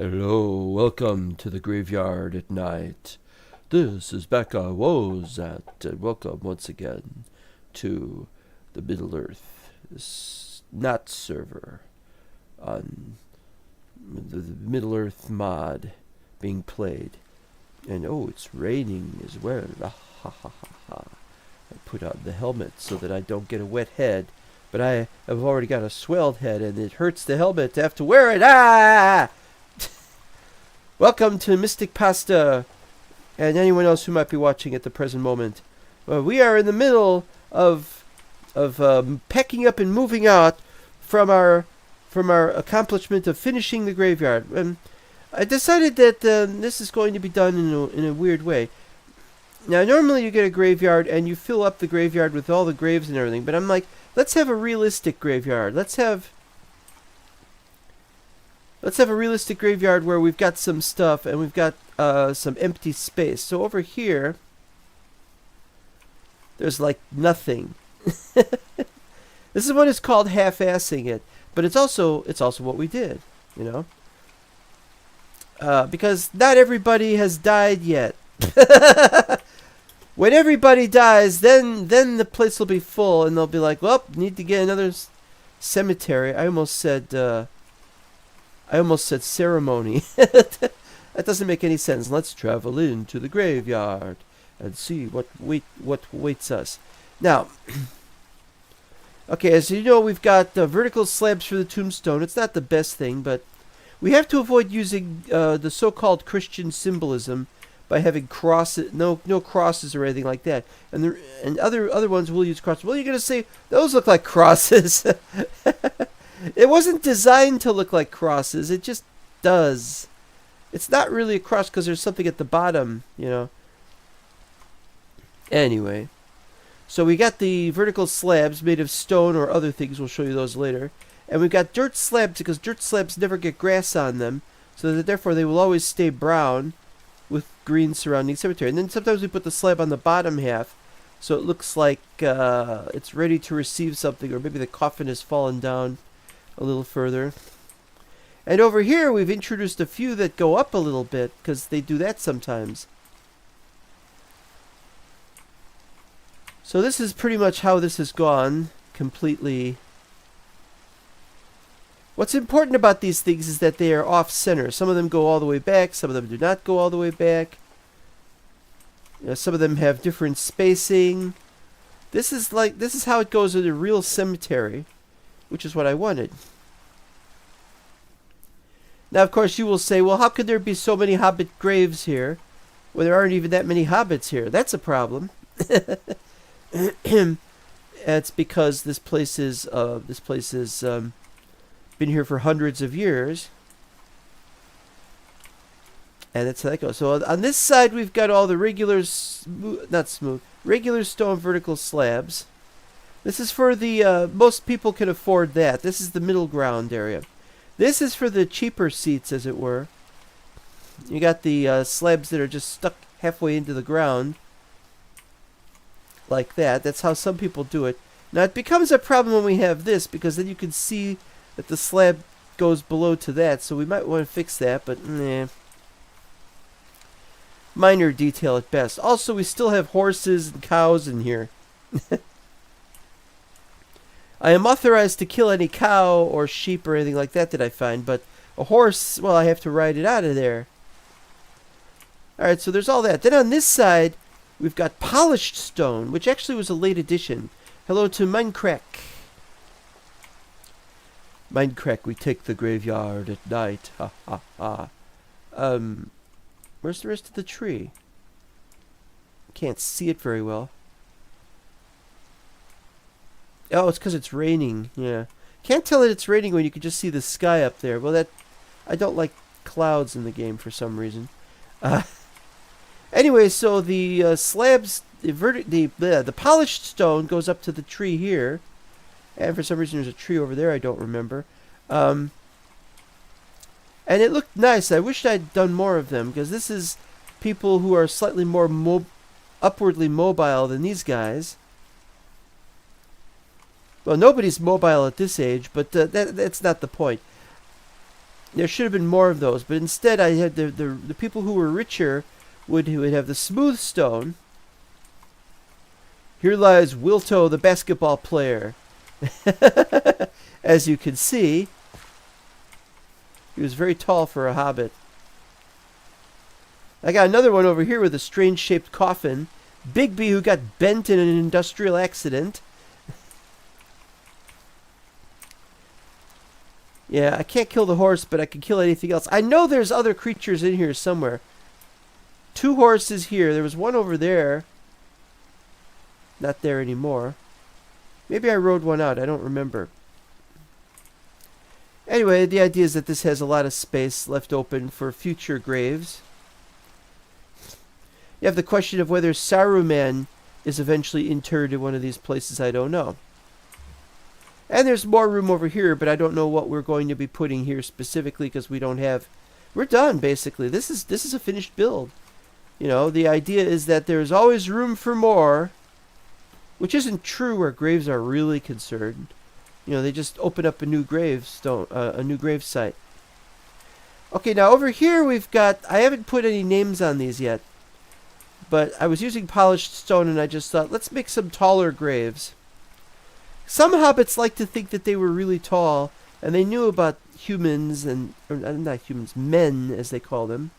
Hello, welcome to the graveyard at night. This is Becca Wozat, and welcome once again to the Middle Earth not server on the Middle Earth mod being played. And oh, it's raining as well. Ah, ha ha ha ha. I put on the helmet so that I don't get a wet head, but I have already got a swelled head and it hurts the helmet to have to wear it. Ah! Welcome to Mystic Pasta, and anyone else who might be watching at the present moment. We are in the middle of packing up and moving out from our accomplishment of finishing the graveyard. I decided that this is going to be done in a weird way. Now, normally you get a graveyard and you fill up the graveyard with all the graves and everything, but I'm like, let's have a realistic graveyard. Let's have a realistic graveyard where we've got some stuff and we've got some empty space. So over here, there's like nothing. This is what is called half-assing it, but it's also what we did, you know, because not everybody has died yet. When everybody dies, then the place will be full, and they'll be like, "Well, need to get another cemetery." I almost said ceremony. That doesn't make any sense. Let's travel into the graveyard and see what waits us. Now, okay, as you know, we've got vertical slabs for the tombstone. It's not the best thing, but we have to avoid using the so-called Christian symbolism by having crosses, no crosses or anything like that. And other ones will use crosses. Well, you're gonna say those look like crosses. It wasn't designed to look like crosses. It just does. It's not really a cross because there's something at the bottom, you know. Anyway, so we got the vertical slabs made of stone or other things. We'll show you those later. And we've got dirt slabs because dirt slabs never get grass on them, so that therefore they will always stay brown with green surrounding cemetery. And then sometimes we put the slab on the bottom half so it looks like it's ready to receive something, or maybe the coffin has fallen down a little further. And over here we've introduced a few that go up a little bit because they do that sometimes. So this is pretty much how this has gone completely. What's important about these things is that they are off center. Some of them go all the way back, some of them do not go all the way back. You know, some of them have different spacing. This is how it goes in a real cemetery, which is what I wanted. Now, of course, you will say, well, how could there be so many hobbit graves here when there aren't even that many hobbits here? That's a problem. It's because this place is been here for hundreds of years, and that's how that goes. So on this side, we've got all the regular stone vertical slabs. This is for the, most people can afford that. This is the middle ground area. This is for the cheaper seats, as it were. You got the slabs that are just stuck halfway into the ground. Like that. That's how some people do it. Now, it becomes a problem when we have this, because then you can see that the slab goes below to that. So we might want to fix that, but nah. Minor detail at best. Also, we still have horses and cows in here. I am authorized to kill any cow or sheep or anything like that I find, but a horse, well, I have to ride it out of there. Alright, so there's all that. Then on this side, we've got polished stone, which actually was a late addition. Hello to Minecraft. Minecraft, we take the graveyard at night. Ha ha ha. Where's the rest of the tree? Can't see it very well. Oh, it's because it's raining. Yeah. Can't tell that it's raining when you can just see the sky up there. Well, I don't like clouds in the game for some reason. Anyway, so the slabs, the polished stone goes up to the tree here. And for some reason there's a tree over there I don't remember. And it looked nice. I wished I'd done more of them, because this is people who are slightly more upwardly mobile than these guys. Well, nobody's mobile at this age, but that's not the point. There should have been more of those, but instead I had the people who were richer would have the smooth stone. Here lies Wilto, the basketball player. As you can see, he was very tall for a hobbit. I got another one over here with a strange-shaped coffin. Bigby, who got bent in an industrial accident. Yeah, I can't kill the horse, but I can kill anything else. I know there's other creatures in here somewhere. 2 horses here. There was one over there. Not there anymore. Maybe I rode one out. I don't remember. Anyway, the idea is that this has a lot of space left open for future graves. You have the question of whether Saruman is eventually interred in one of these places. I don't know. And there's more room over here, but I don't know what we're going to be putting here specifically because we don't have... We're done, basically. This is a finished build. You know, the idea is that there's always room for more, which isn't true where graves are really concerned. You know, they just open up a new gravestone, a new grave site. Okay, now over here we've got... I haven't put any names on these yet, but I was using polished stone and I just thought, let's make some taller graves. Some hobbits like to think that they were really tall, and they knew about humans, and or not humans, men as they call them.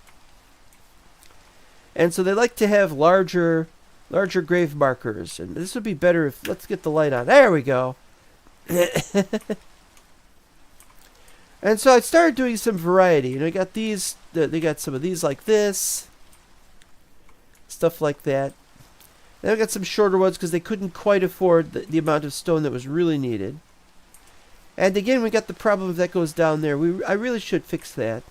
And so they like to have larger grave markers. And this would be better if, let's get the light on. There we go. And so I started doing some variety. You know, I got these, they got some of these like this. Stuff like that. Then I got some shorter ones because they couldn't quite afford the amount of stone that was really needed. And again, we got the problem if that goes down there. I really should fix that.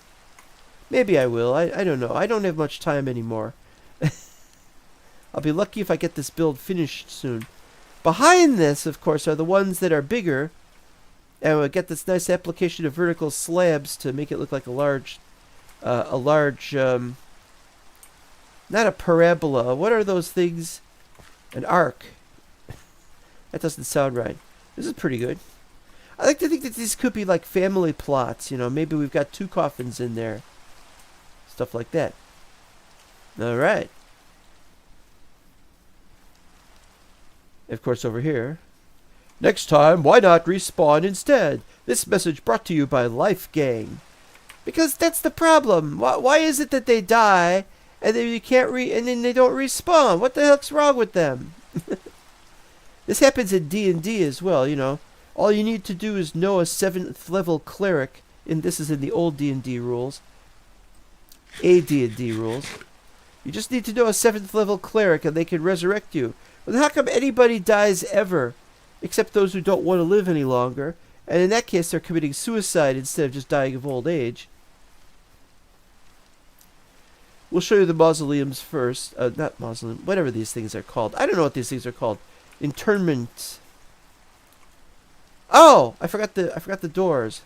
Maybe I will. I don't know. I don't have much time anymore. I'll be lucky if I get this build finished soon. Behind this, of course, are the ones that are bigger. And we'll get this nice application of vertical slabs to make it look like a large, not a parabola. What are those things? An arc. That doesn't sound right. This is pretty good. I like to think that these could be like family plots. You know, maybe we've got 2 coffins in there. Stuff like that. All right. Of course, over here. Next time, why not respawn instead? This message brought to you by Life Gang. Because that's the problem. Why is it that they die and then you can't and then they don't respawn? What the heck's wrong with them? This happens in D&D as well, you know. All you need to do is know a 7th level cleric, and this is in the old D&D rules. D&D rules. You just need to know a 7th level cleric and they can resurrect you. But how come anybody dies ever? Except those who don't want to live any longer. And in that case, they're committing suicide instead of just dying of old age. We'll show you the mausoleums first. Not mausoleum, whatever these things are called. I don't know what these things are called. Internment. Oh, I forgot the doors.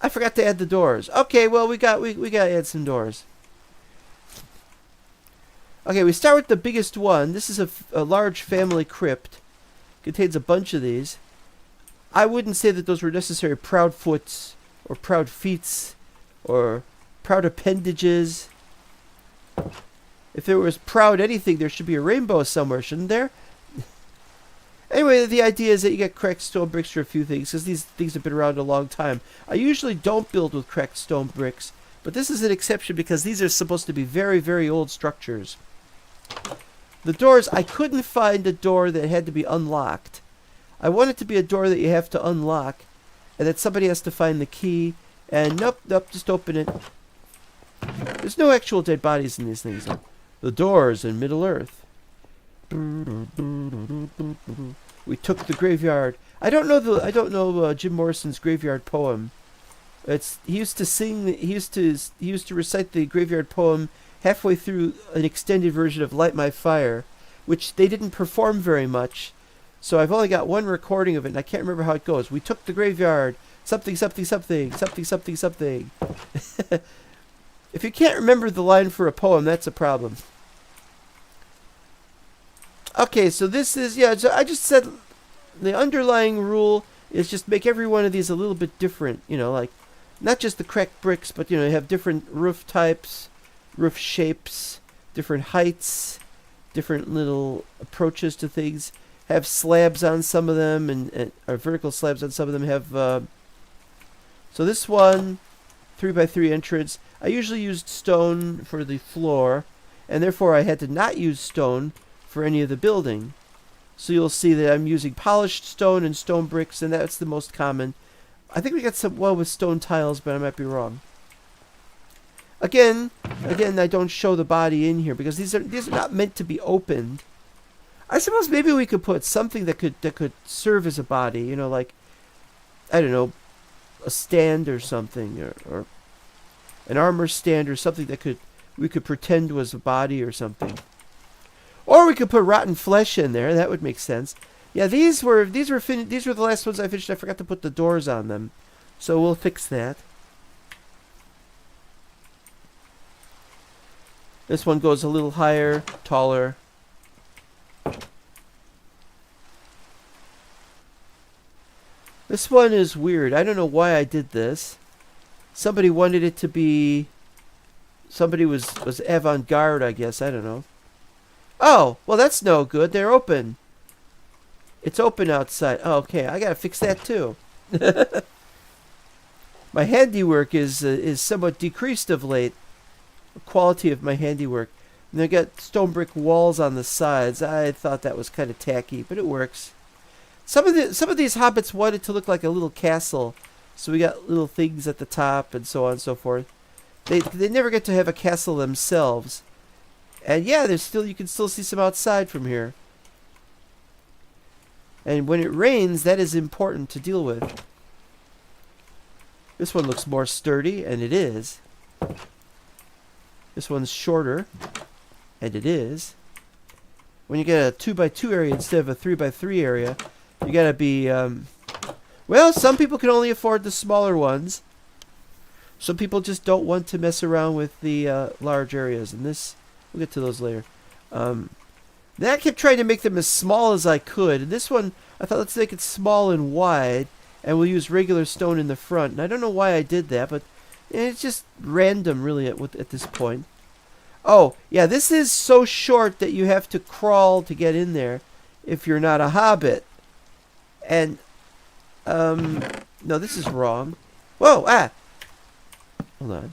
I forgot to add the doors. Okay, well we got to add some doors. Okay, we start with the biggest one. This is a large family crypt. Contains a bunch of these. I wouldn't say that those were necessarily proud foots or proud feets or proud appendages. If there was proud anything, there should be a rainbow somewhere, shouldn't there? Anyway, the idea is that you get cracked stone bricks for a few things, because these things have been around a long time. I usually don't build with cracked stone bricks, but this is an exception because these are supposed to be very, very old structures. The doors, I couldn't find a door that had to be unlocked. I want it to be a door that you have to unlock, and that somebody has to find the key, and nope, just open it. There's no actual dead bodies in these things. The doors in Middle-earth. We took the graveyard. I don't know Jim Morrison's graveyard poem. He used to recite the graveyard poem halfway through an extended version of Light My Fire, which they didn't perform very much. So I've only got one recording of it, and I can't remember how it goes. We took the graveyard. Something, something, something. Something, something, something. If you can't remember the line for a poem, that's a problem. Okay, so this is, so I just said the underlying rule is just make every one of these a little bit different. You know, like not just the cracked bricks, but you know, have different roof types, roof shapes, different heights, different little approaches to things. Have slabs on some of them, and or vertical slabs on some of them. Have so this one, 3x3 entrance. I usually used stone for the floor, and therefore I had to not use stone for any of the building. So you'll see that I'm using polished stone and stone bricks, and that's the most common. I think we got some with stone tiles, but I might be wrong. Again, I don't show the body in here because these are not meant to be opened. I suppose maybe we could put something that could serve as a body. You know, like I don't know, a stand or something, or an armor stand or something that we could pretend was a body or something. Or we could put rotten flesh in there. That would make sense. Yeah, these were the last ones I finished. I forgot to put the doors on them, so we'll fix that. This one goes a little higher, taller. This one is weird. I don't know why I did this. Somebody wanted it to be. Somebody was avant-garde, I guess. I don't know. Oh, well, that's no good. They're open. It's open outside. Oh, okay, I gotta fix that too. My handiwork is somewhat decreased of late. The quality of my handiwork. And I got stone brick walls on the sides. I thought that was kind of tacky, but it works. Some of these hobbits wanted to look like a little castle, so we got little things at the top and so on and so forth. They never get to have a castle themselves. And yeah, you can still see some outside from here. And when it rains, that is important to deal with. This one looks more sturdy, and it is. This one's shorter, and it is. When you get a 2x2 area instead of a 3x3 area, you gotta be, well, some people can only afford the smaller ones. Some people just don't want to mess around with the large areas, and this... We'll get to those later. Then I kept trying to make them as small as I could. And this one, I thought, let's make it small and wide. And we'll use regular stone in the front. And I don't know why I did that, but it's just random, really, at this point. Oh, yeah, this is so short that you have to crawl to get in there if you're not a hobbit. And, no, this is wrong. Whoa, Hold on.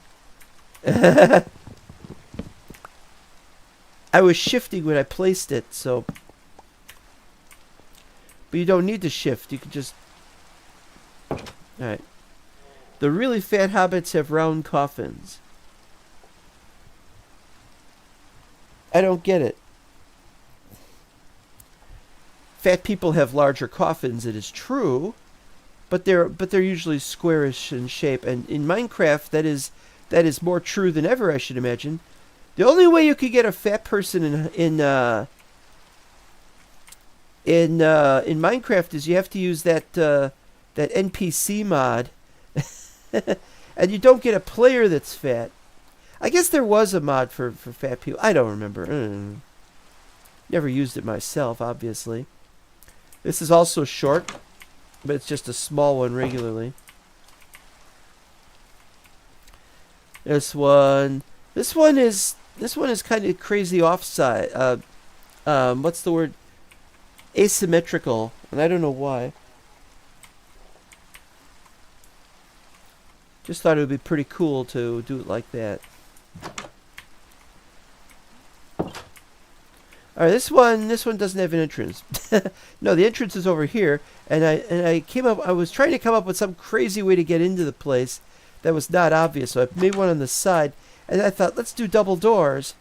I was shifting when I placed it, so... But you don't need to shift, you can just... Alright. The really fat hobbits have round coffins. I don't get it. Fat people have larger coffins, it is true, but they're usually squarish in shape, and in Minecraft that is more true than ever, I should imagine. The only way you could get a fat person in Minecraft is you have to use that NPC mod, and you don't get a player that's fat. I guess there was a mod for fat people. I don't remember. Never used it myself, obviously. This is also short, but it's just a small one regularly. This one is kind of crazy offside. What's the word? Asymmetrical, and I don't know why. Just thought it would be pretty cool to do it like that. All right, this one doesn't have an entrance. No, the entrance is over here, and I was trying to come up with some crazy way to get into the place that was not obvious. So I made one on the side, and I thought, let's do double doors.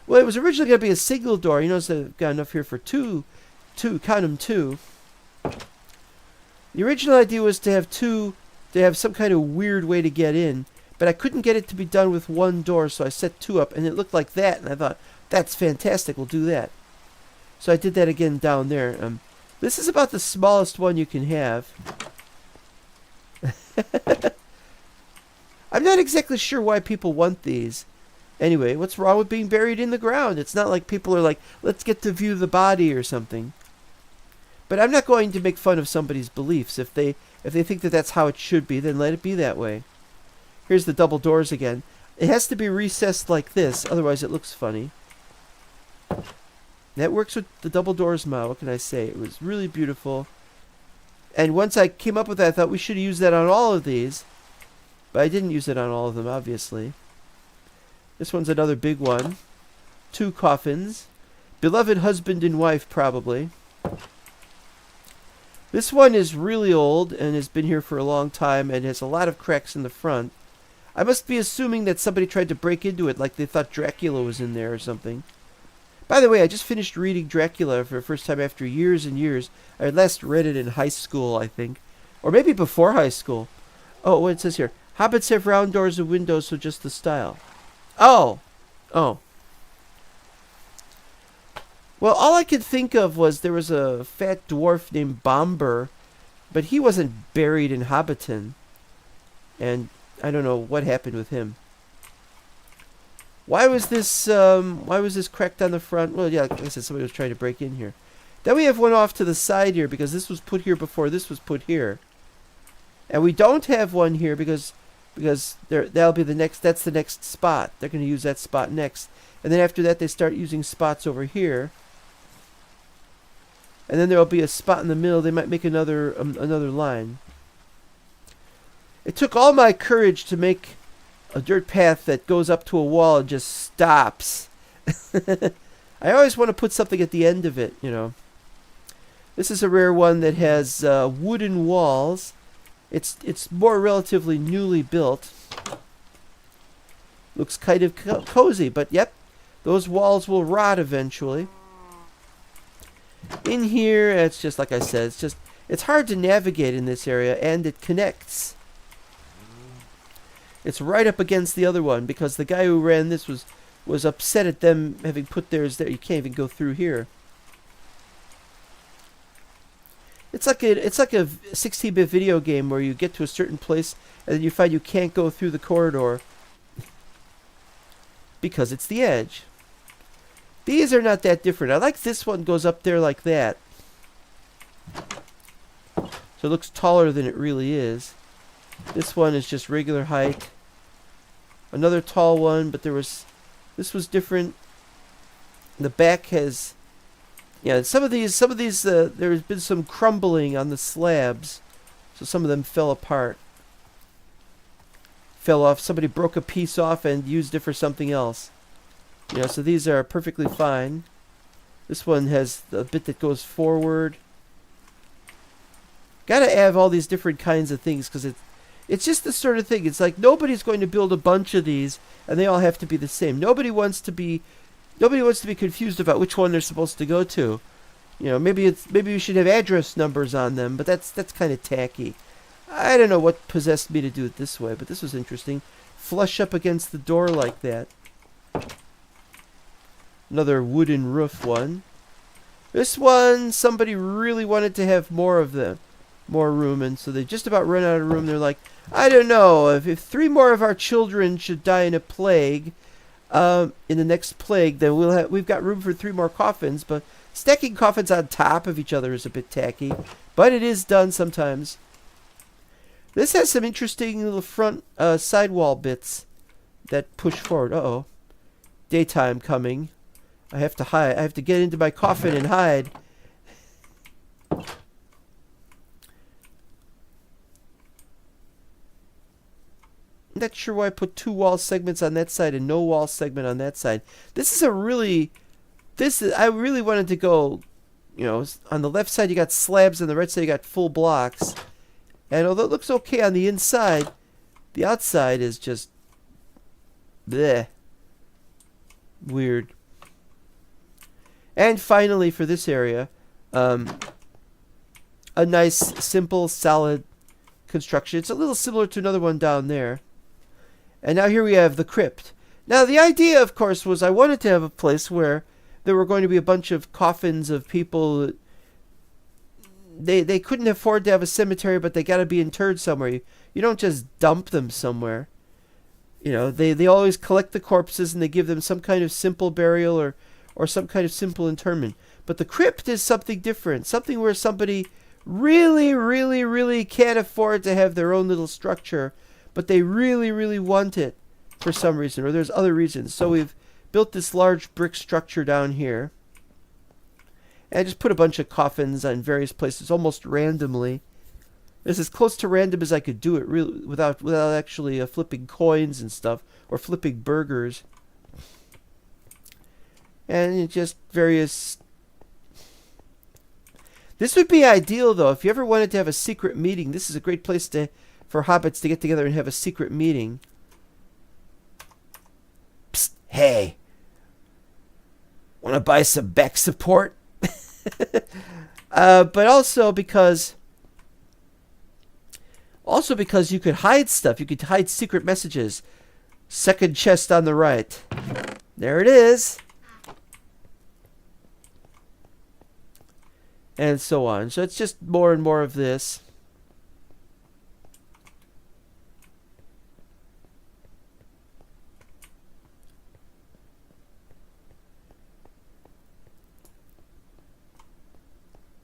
Well, it was originally going to be a single door. You notice I've got enough here for two. Count them, two. The original idea was to have two, to have some kind of weird way to get in, but I couldn't get it to be done with one door, so I set two up, and it looked like that, and I thought, that's fantastic, we'll do that. So I did that again down there. This is about the smallest one you can have. I'm not exactly sure why people want these. Anyway, what's wrong with being buried in the ground? It's not like people are like, let's get to view the body or something. But I'm not going to make fun of somebody's beliefs. If they think that that's how it should be, then let it be that way. Here's the double doors again. It has to be recessed like this, otherwise it looks funny. That works with the double doors mod. What can I say? It was really beautiful. And once I came up with that, I thought we should use that on all of these. But I didn't use it on all of them, obviously. This one's another big one. 2 coffins. Beloved husband and wife, probably. This one is really old and has been here for a long time and has a lot of cracks in the front. I must be assuming that somebody tried to break into it like they thought Dracula was in there or something. By the way, I just finished reading Dracula for the first time after years and years. I last read it in high school, I think. Or maybe before high school. Oh, what it says here. Hobbits have round doors and windows, so just the style. Oh. Oh. Well, all I could think of was there was a fat dwarf named Bomber, but he wasn't buried in Hobbiton. And I don't know what happened with him. Why was this cracked on the front? Well, yeah, like I said, somebody was trying to break in here. Then we have one off to the side here because this was put here before this was put here. And we don't have one here because that'll be the next, that's the next spot. They're going to use that spot next. And then after that they start using spots over here. And then there'll be a spot in the middle. They might make another line. It took all my courage to make a dirt path that goes up to a wall and just stops. I always want to put something at the end of it, you know. This is a rare one that has wooden walls. It's more relatively newly built. Looks kind of cozy, but yep, those walls will rot eventually. In here, it's just like I said, it's hard to navigate in this area, and it connects. It's right up against the other one because the guy who ran this was upset at them having put theirs there. You can't even go through here. It's like a 16-bit video game where you get to a certain place and then you find you can't go through the corridor because it's the edge. These are not that different. I like this one goes up there like that. So it looks taller than it really is. This one is just regular height. Another tall one, but this was different. The back has, yeah, some of these, there's been some crumbling on the slabs, so some of them fell apart. Fell off. Somebody broke a piece off and used it for something else. You know, so these are perfectly fine. This one has a bit that goes forward. Gotta have all these different kinds of things because it's just the sort of thing. It's like nobody's going to build a bunch of these and they all have to be the same. Nobody wants to be confused about which one they're supposed to go to. You know, maybe we should have address numbers on them, but that's kind of tacky. I don't know what possessed me to do it this way, but this was interesting. Flush up against the door like that. Another wooden roof one. This one, somebody really wanted to have more of them. More room, and so they just about run out of room. They're like, I don't know, if 3 more of our children should die in a plague, in the next plague, then we've got room for 3 more coffins, but stacking coffins on top of each other is a bit tacky, but it is done sometimes. This has some interesting little front sidewall bits that push forward. Uh-oh. Daytime coming. I have to hide. I have to get into my coffin and hide. I'm not sure why I put 2 wall segments on that side and no wall segment on that side. I really wanted to go, you know, on the left side you got slabs, on the right side you got full blocks. And although it looks okay on the inside, the outside is just bleh. Weird. And finally for this area, a nice, simple, solid construction. It's a little similar to another one down there. And now here we have the crypt. Now the idea, of course, was I wanted to have a place where there were going to be a bunch of coffins of people. They couldn't afford to have a cemetery, but they got to be interred somewhere. You don't just dump them somewhere. You know, they always collect the corpses and they give them some kind of simple burial or or some kind of simple interment. But the crypt is something different, something where somebody really, really, really can't afford to have their own little structure, but they really, really want it for some reason, or there's other reasons. So we've built this large brick structure down here. And I just put a bunch of coffins on various places almost randomly. It's as close to random as I could do it, really, without actually flipping coins and stuff, or flipping burgers. And just various... This would be ideal, though, if you ever wanted to have a secret meeting. This is a great place for hobbits to get together and have a secret meeting. Psst, hey! Want to buy some back support? But also because you could hide stuff. You could hide secret messages. Second chest on the right. There it is. And so on. So it's just more and more of this.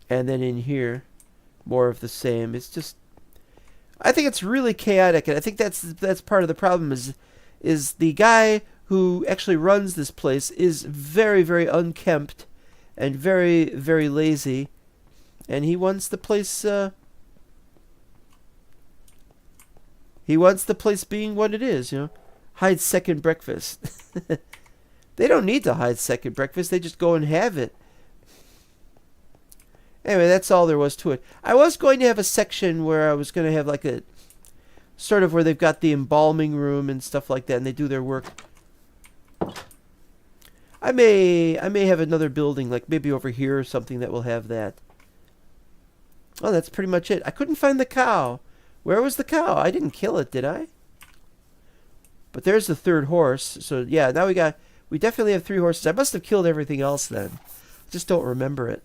And then in here, more of the same. It's just, I think it's really chaotic, and I think that's part of the problem is the guy who actually runs this place is very, very unkempt and very, very lazy, and he wants the place being what it is, you know. Hide second breakfast. They don't need to hide second breakfast, they just go and have it. Anyway, that's all there was to it. I was going to have a section where I was going to have like a sort of where they've got the embalming room and stuff like that, and they do their work. I may have another building, like maybe over here or something, that will have that. Oh, that's pretty much it. I couldn't find the cow. Where was the cow? I didn't kill it, did I? But there's the third horse. So yeah, now we definitely have 3 horses. I must have killed everything else then. I just don't remember it.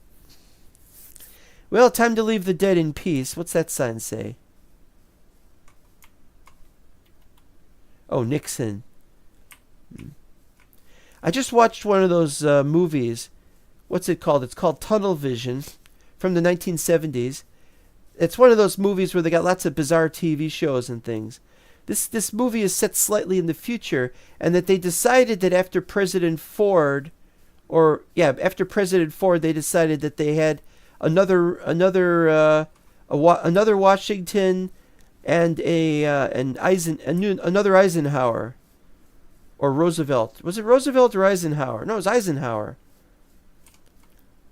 Well, time to leave the dead in peace. What's that sign say? Oh, Nixon. I just watched one of those movies. What's it called? It's called Tunnel Vision from the 1970s. It's one of those movies where they got lots of bizarre TV shows and things. This movie is set slightly in the future, and that they decided that after President Ford, they decided that they had another Washington and another Eisenhower or Roosevelt. Was it Roosevelt or Eisenhower? No, it was Eisenhower.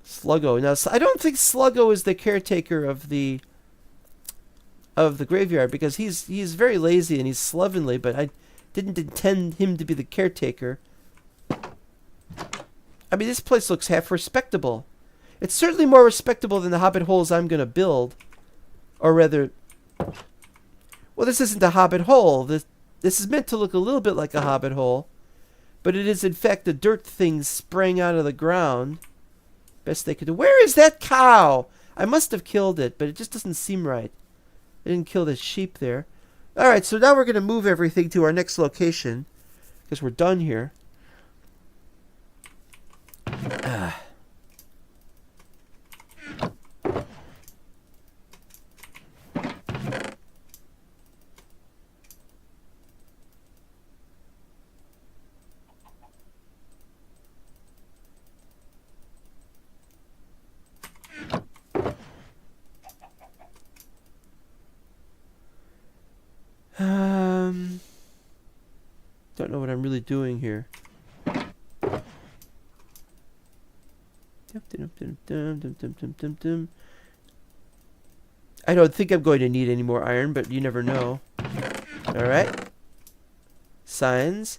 Sluggo. Now I don't think Sluggo is the caretaker of the graveyard, because he's very lazy and he's slovenly, but I didn't intend him to be the caretaker. I mean, this place looks half respectable. It's certainly more respectable than the hobbit holes I'm going to build. Or rather... Well, this isn't a hobbit hole. This is meant to look a little bit like a hobbit hole. But it is, in fact, the dirt thing sprang out of the ground. Best they could do. Where is that cow? I must have killed it, but it just doesn't seem right. I didn't kill the sheep there. Alright, so now we're going to move everything to our next location. Because we're done here. Don't know what I'm really doing here. I don't think I'm going to need any more iron, but you never know. Alright. Signs.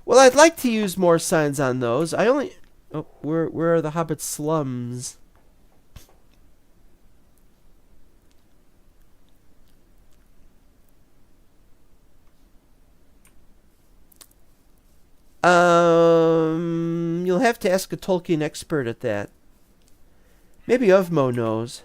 Well, I'd like to use more signs on those. I only... Oh, where are the hobbit slums? You'll have to ask a Tolkien expert at that. Maybe Ovmo knows.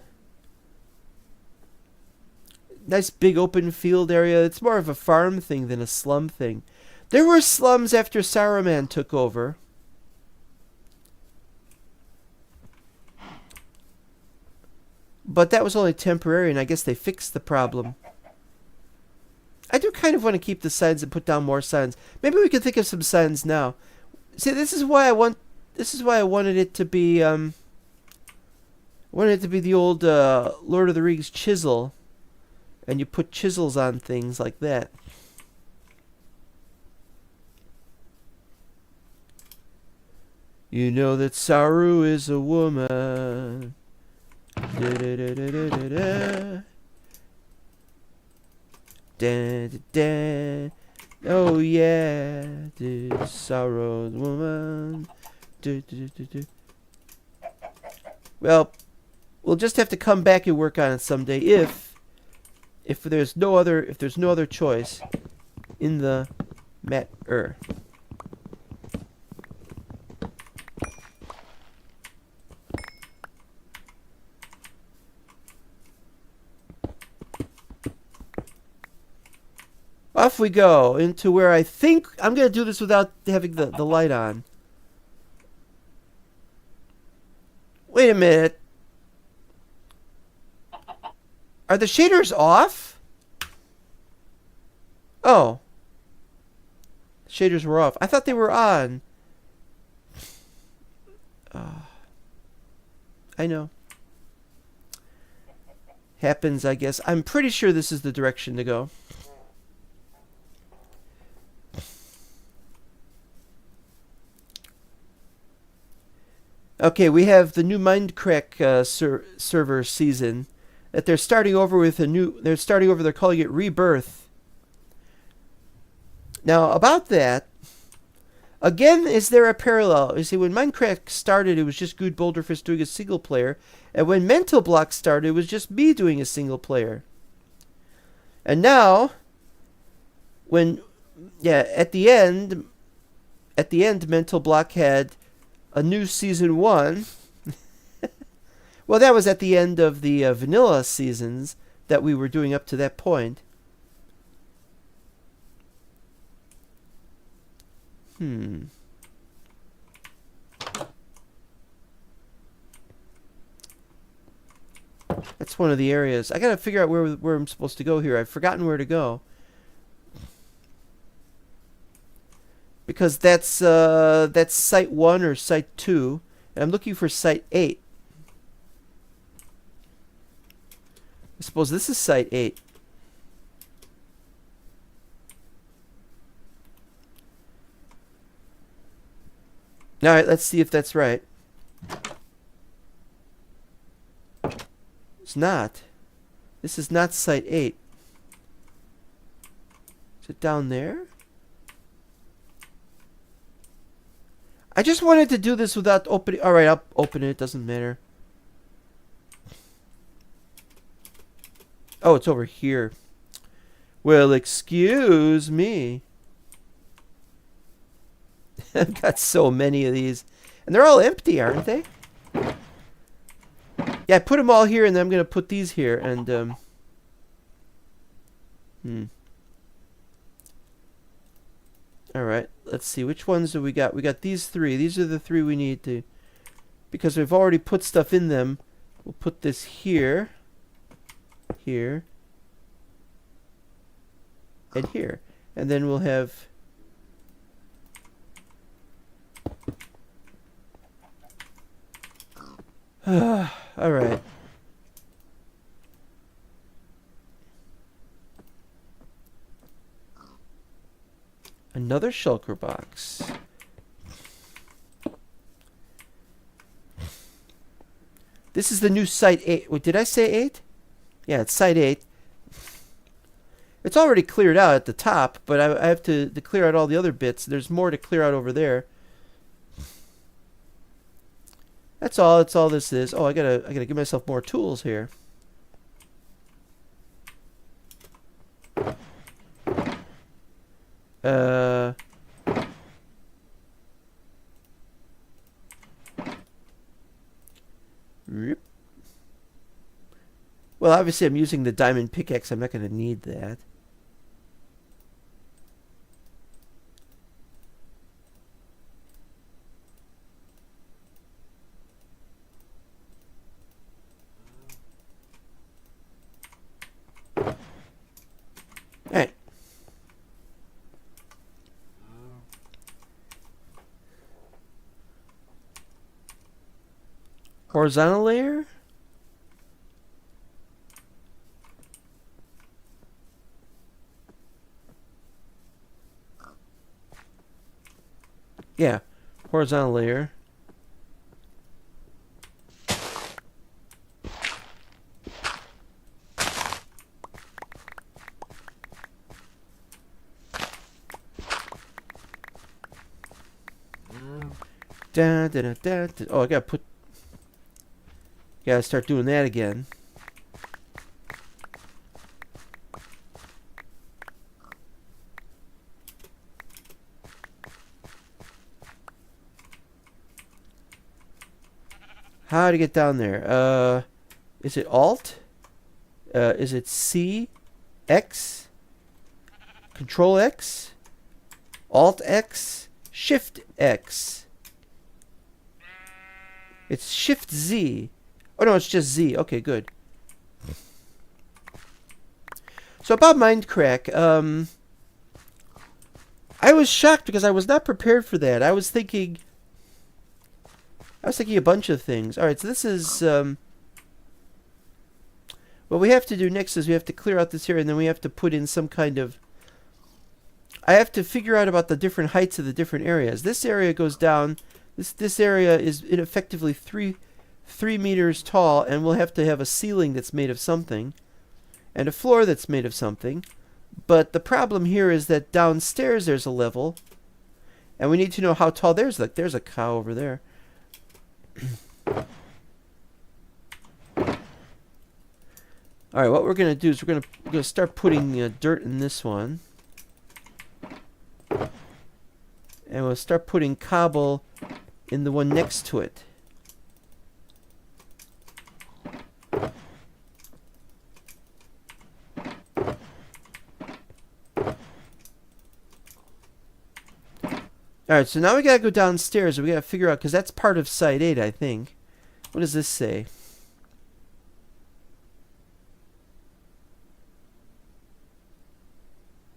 Nice big open field area. It's more of a farm thing than a slum thing. There were slums after Saruman took over. But that was only temporary, and I guess they fixed the problem. I do kind of want to keep the signs and put down more signs. Maybe we can think of some signs now. See, this is why I wanted it to be the old Lord of the Rings chisel, and you put chisels on things like that. You know that Saru is a woman. Da, da, da, da, da, da, da. Da, da, da. Oh yeah, this Saru's woman. Da, da, da, da, da. Well, we'll just have to come back and work on it someday if there's no other choice in the matter. Off we go into where I think I'm going to do this without having the light on. Wait a minute. Are the shaders off? Oh. The shaders were off. I thought they were on. I know. Happens, I guess. I'm pretty sure this is the direction to go. Okay, we have the new Mindcrack server season that they're starting over with they're calling it Rebirth. Now, about that, again, is there a parallel? You see, when Mindcrack started, it was just Good Boulderfish doing a single player, and when Mental Block started, it was just me doing a single player. And now, at the end, Mental Block had a new season 1. Well, that was at the end of the vanilla seasons that we were doing up to that point. That's one of the areas. I gotta figure out where I'm supposed to go here. I've forgotten where to go. Because that's site 1 or site 2, and I'm looking for site 8. I suppose this is site 8. All right, let's see if that's right. It's not. This is not site 8. Is it down there? I just wanted to do this without opening. All right, I'll open it. It doesn't matter. Oh, it's over here. Well, excuse me. I've got so many of these. And they're all empty, aren't they? Yeah, I put them all here, and then I'm going to put these here. And, Alright, let's see. Which ones do we got? We got these 3. These are the 3 we need to... Because we've already put stuff in them. We'll put this here. Here. And here. And then we'll have... Alright. Another shulker box. This is the new site 8. Wait, did I say 8? Yeah, it's site 8. It's already cleared out at the top, but I have to clear out all the other bits. There's more to clear out over there. That's all this is. Oh, I gotta give myself more tools here. Well, obviously I'm using the diamond pickaxe. I'm not going to need that. Horizontal layer? Yeah, horizontal layer. Da, da, da, da, da. Oh, I gotta put. Gotta start doing that again. How to get down there? Is it Alt? Is it C? X? Control X? Alt X? Shift X? It's Shift Z. Oh no, it's just Z. Okay, good. So about Mindcrack, I was shocked because I was not prepared for that. I was thinking a bunch of things. Alright, so this is, what we have to do next is we have to clear out this area, and then we have to put in some kind of... I have to figure out about the different heights of the different areas. This area goes down. This area is effectively 3 meters tall, and we'll have to have a ceiling that's made of something, and a floor that's made of something. But the problem here is that downstairs there's a level, and we need to know how tall. There's a cow over there. All right, what we're gonna do is we're gonna start putting dirt in this one, and we'll start putting cobble in the one next to it. Alright, so now we gotta go downstairs and we gotta figure out, because that's part of Site 8, I think. What does this say?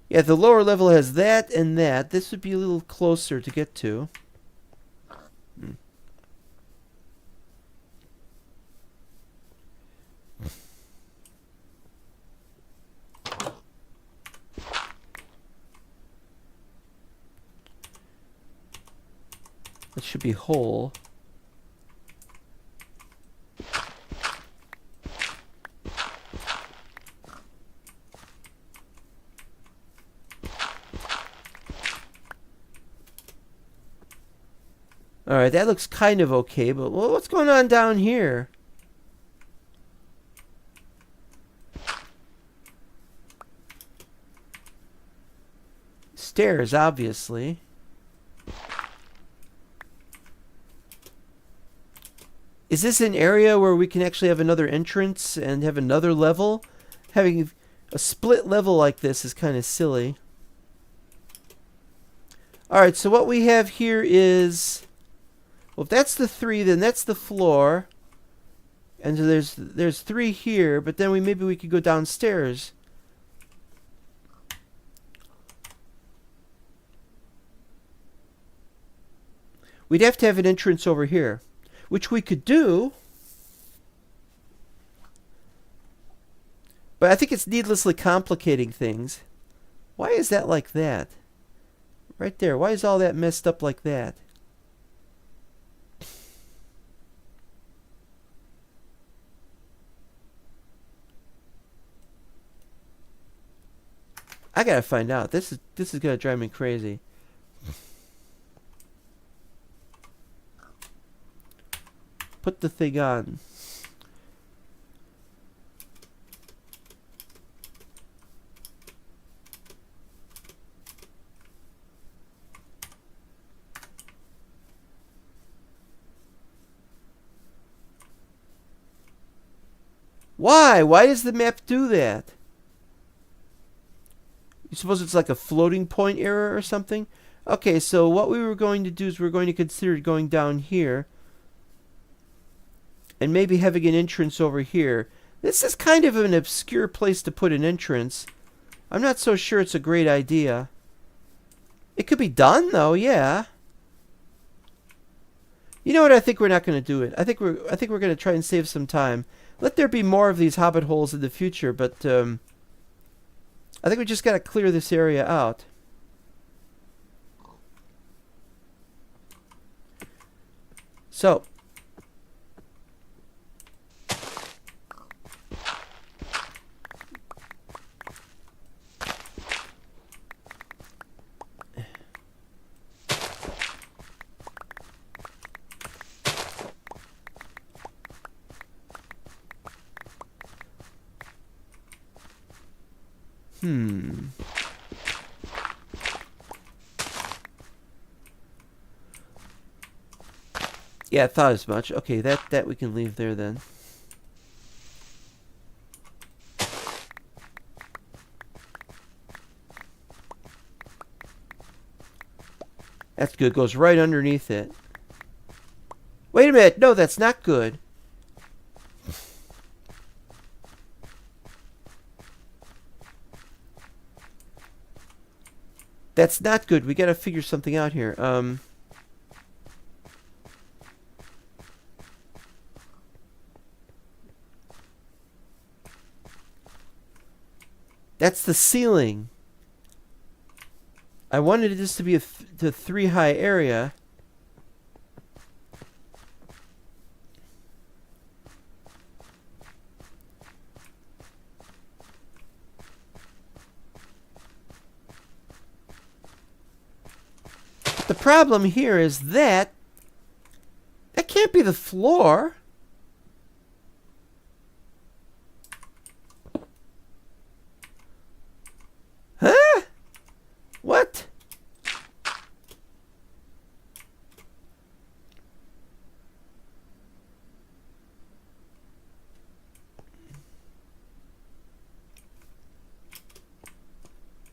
Yeah, the lower level has that and that. This would be a little closer to get to. It should be whole. Alright, that looks kind of okay, but what's going on down here? Stairs, obviously. Is this an area where we can actually have another entrance and have another level? Having a split level like this is kind of silly. Alright, so what we have here is... Well, if that's the 3, then that's the floor. And so there's 3 here, but then maybe we could go downstairs. We'd have to have an entrance over here, which we could do. But I think it's needlessly complicating things. Why is that like that? Right there. Why is all that messed up like that? I gotta find out. This is gonna drive me crazy. Put the thing on. Why? Why does the map do that? You suppose it's like a floating point error or something? Okay, so what we were going to do is we're going to consider going down here. And maybe having an entrance over here. This is kind of an obscure place to put an entrance. I'm not so sure it's a great idea. It could be done, though, yeah. You know what? I think we're not going to do it. I think we're going to try and save some time. Let there be more of these hobbit holes in the future, but I think we just got to clear this area out. So, yeah, I thought as much. Okay, that we can leave there then. That's good. Goes right underneath it. Wait a minute. No, that's not good. That's not good. We got to figure something out here. That's the ceiling. I wanted this to be the 3 high area. The problem here is that can't be the floor. Huh? What?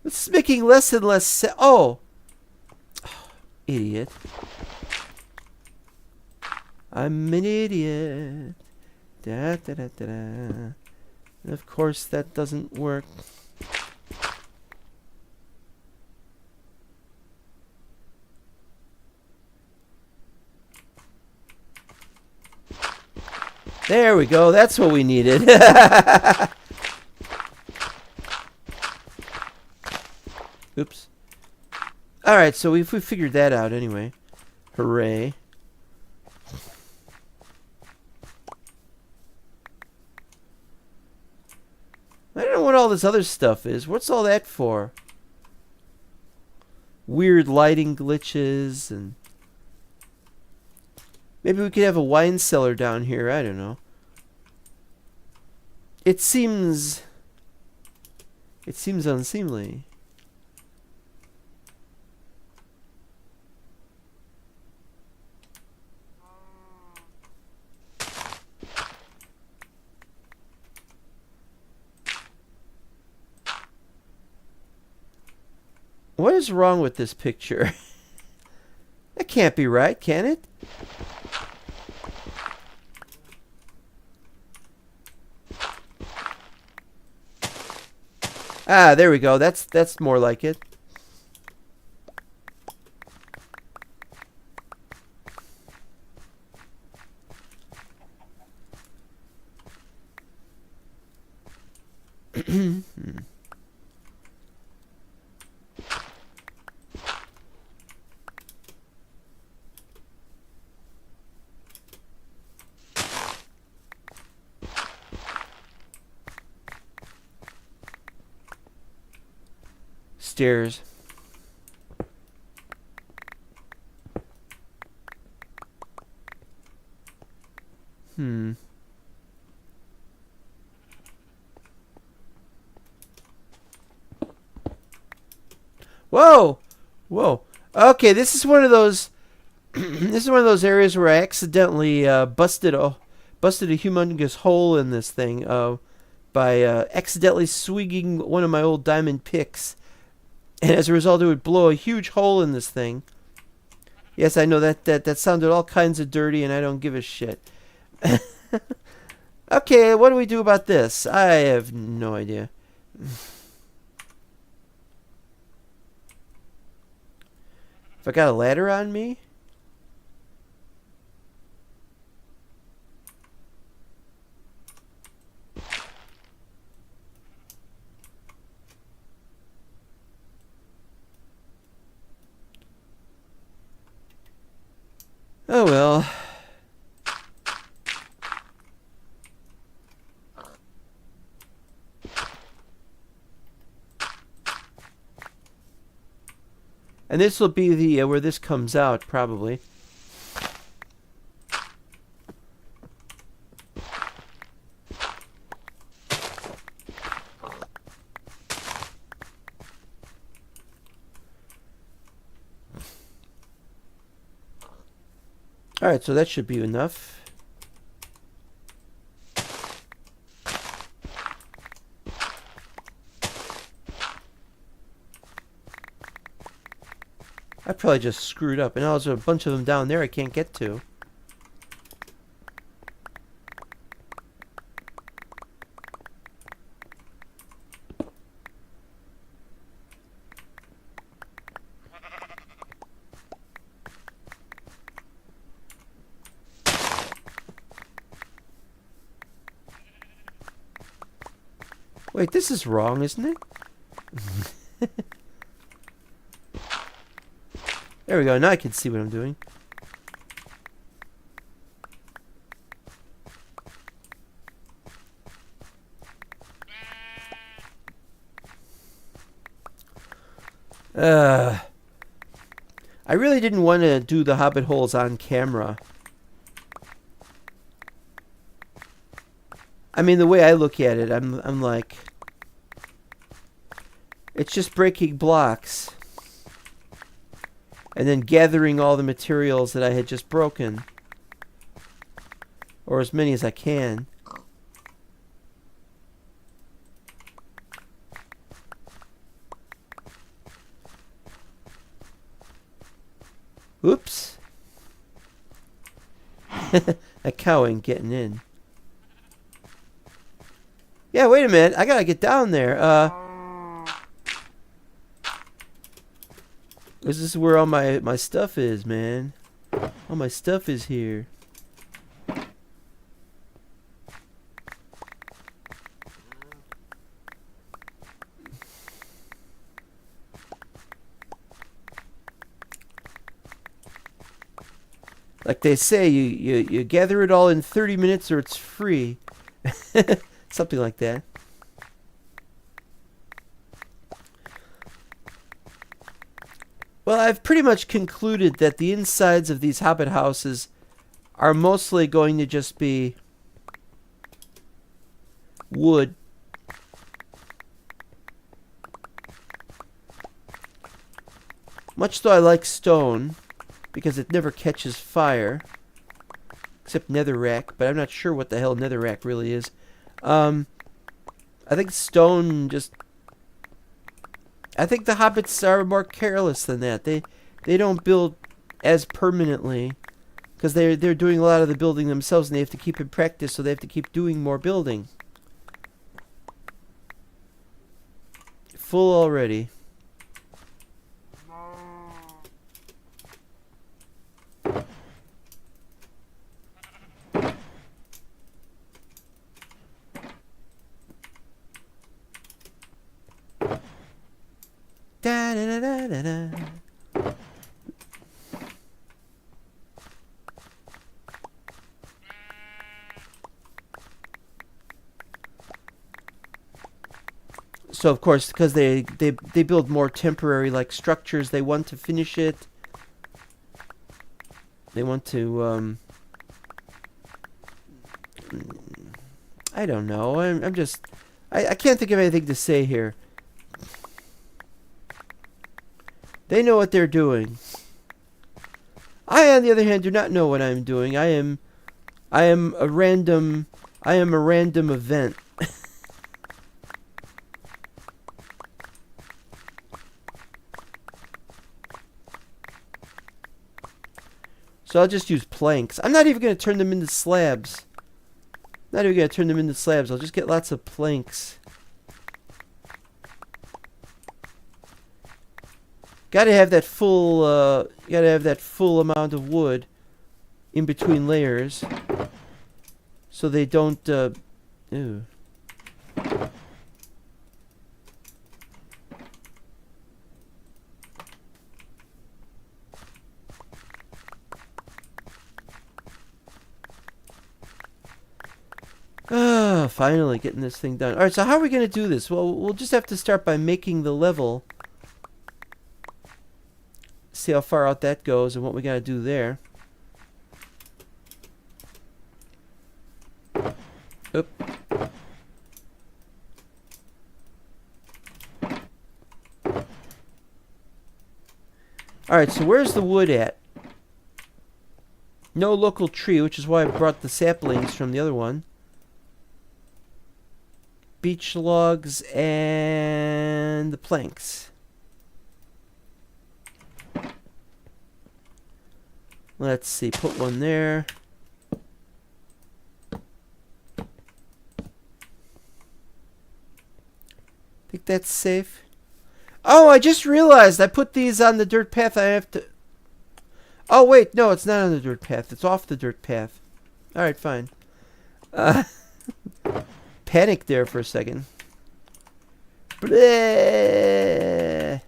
This is making less and less sense. Oh, idiot. I'm an idiot. Da, da, da, da, da. And of course, that doesn't work. There we go. That's what we needed. Oops. Alright, so we figured that out anyway. Hooray. I don't know what all this other stuff is. What's all that for? Weird lighting glitches and... Maybe we could have a wine cellar down here. I don't know. It seems unseemly. What is wrong with this picture? That can't be right, can it? Ah, there we go. That's more like it. Stairs. Whoa! Whoa. Okay, this is one of those this is one of those areas where I accidentally busted a humongous hole in this thing by accidentally swinging one of my old diamond picks. And as a result, it would blow a huge hole in this thing. Yes, I know that sounded all kinds of dirty, and I don't give a shit. Okay, what do we do about this? I have no idea. If I got a ladder on me? And this will be the where this comes out, probably. Alright, so that should be enough. I probably just screwed up. And now there's a bunch of them down there I can't get to. Wait, this is wrong, isn't it? There we go. Now I can see what I'm doing. I really didn't want to do the hobbit holes on camera. I mean, the way I look at it, I'm like, it's just breaking blocks and then gathering all the materials that I had just broken, or as many as I can. Oops. That cow ain't getting in. Yeah, wait a minute. I gotta get down there. This is where all my stuff is, man. All my stuff is here. Like they say, you gather it all in 30 minutes or it's free. Something like that. Well, I've pretty much concluded that the insides of these hobbit houses are mostly going to just be wood. Much though I like stone, because it never catches fire. Except netherrack, but I'm not sure what the hell netherrack really is. I think stone just... I think the hobbits are more careless than that. They don't build as permanently, because they're doing a lot of the building themselves, and they have to keep in practice, so they have to keep doing more building. Full already. Da, da, da, da, da. So of course, because they build more temporary like structures, they want to finish it. They want to I don't know. I'm just I can't think of anything to say here. They know what they're doing. I, on the other hand, do not know what I'm doing. I am a random event. So I'll just use planks. I'm not even going to turn them into slabs. Not even going to turn them into slabs. I'll just get lots of planks. Gotta have that full amount of wood in between layers, so they don't. Ew. Finally getting this thing done. All right, so how are we gonna do this? Well, we'll just have to start by making the level. See how far out that goes and what we gotta do there. Oop. Alright, so where's the wood at? No local tree, which is why I brought the saplings from the other one. Beech logs and the planks. Let's see, put one there. Think that's safe? Oh, I just realized I put these on the dirt path. I have to... Oh, wait, no, it's not on the dirt path. It's off the dirt path. Alright, fine. Panicked there for a second. Bleh.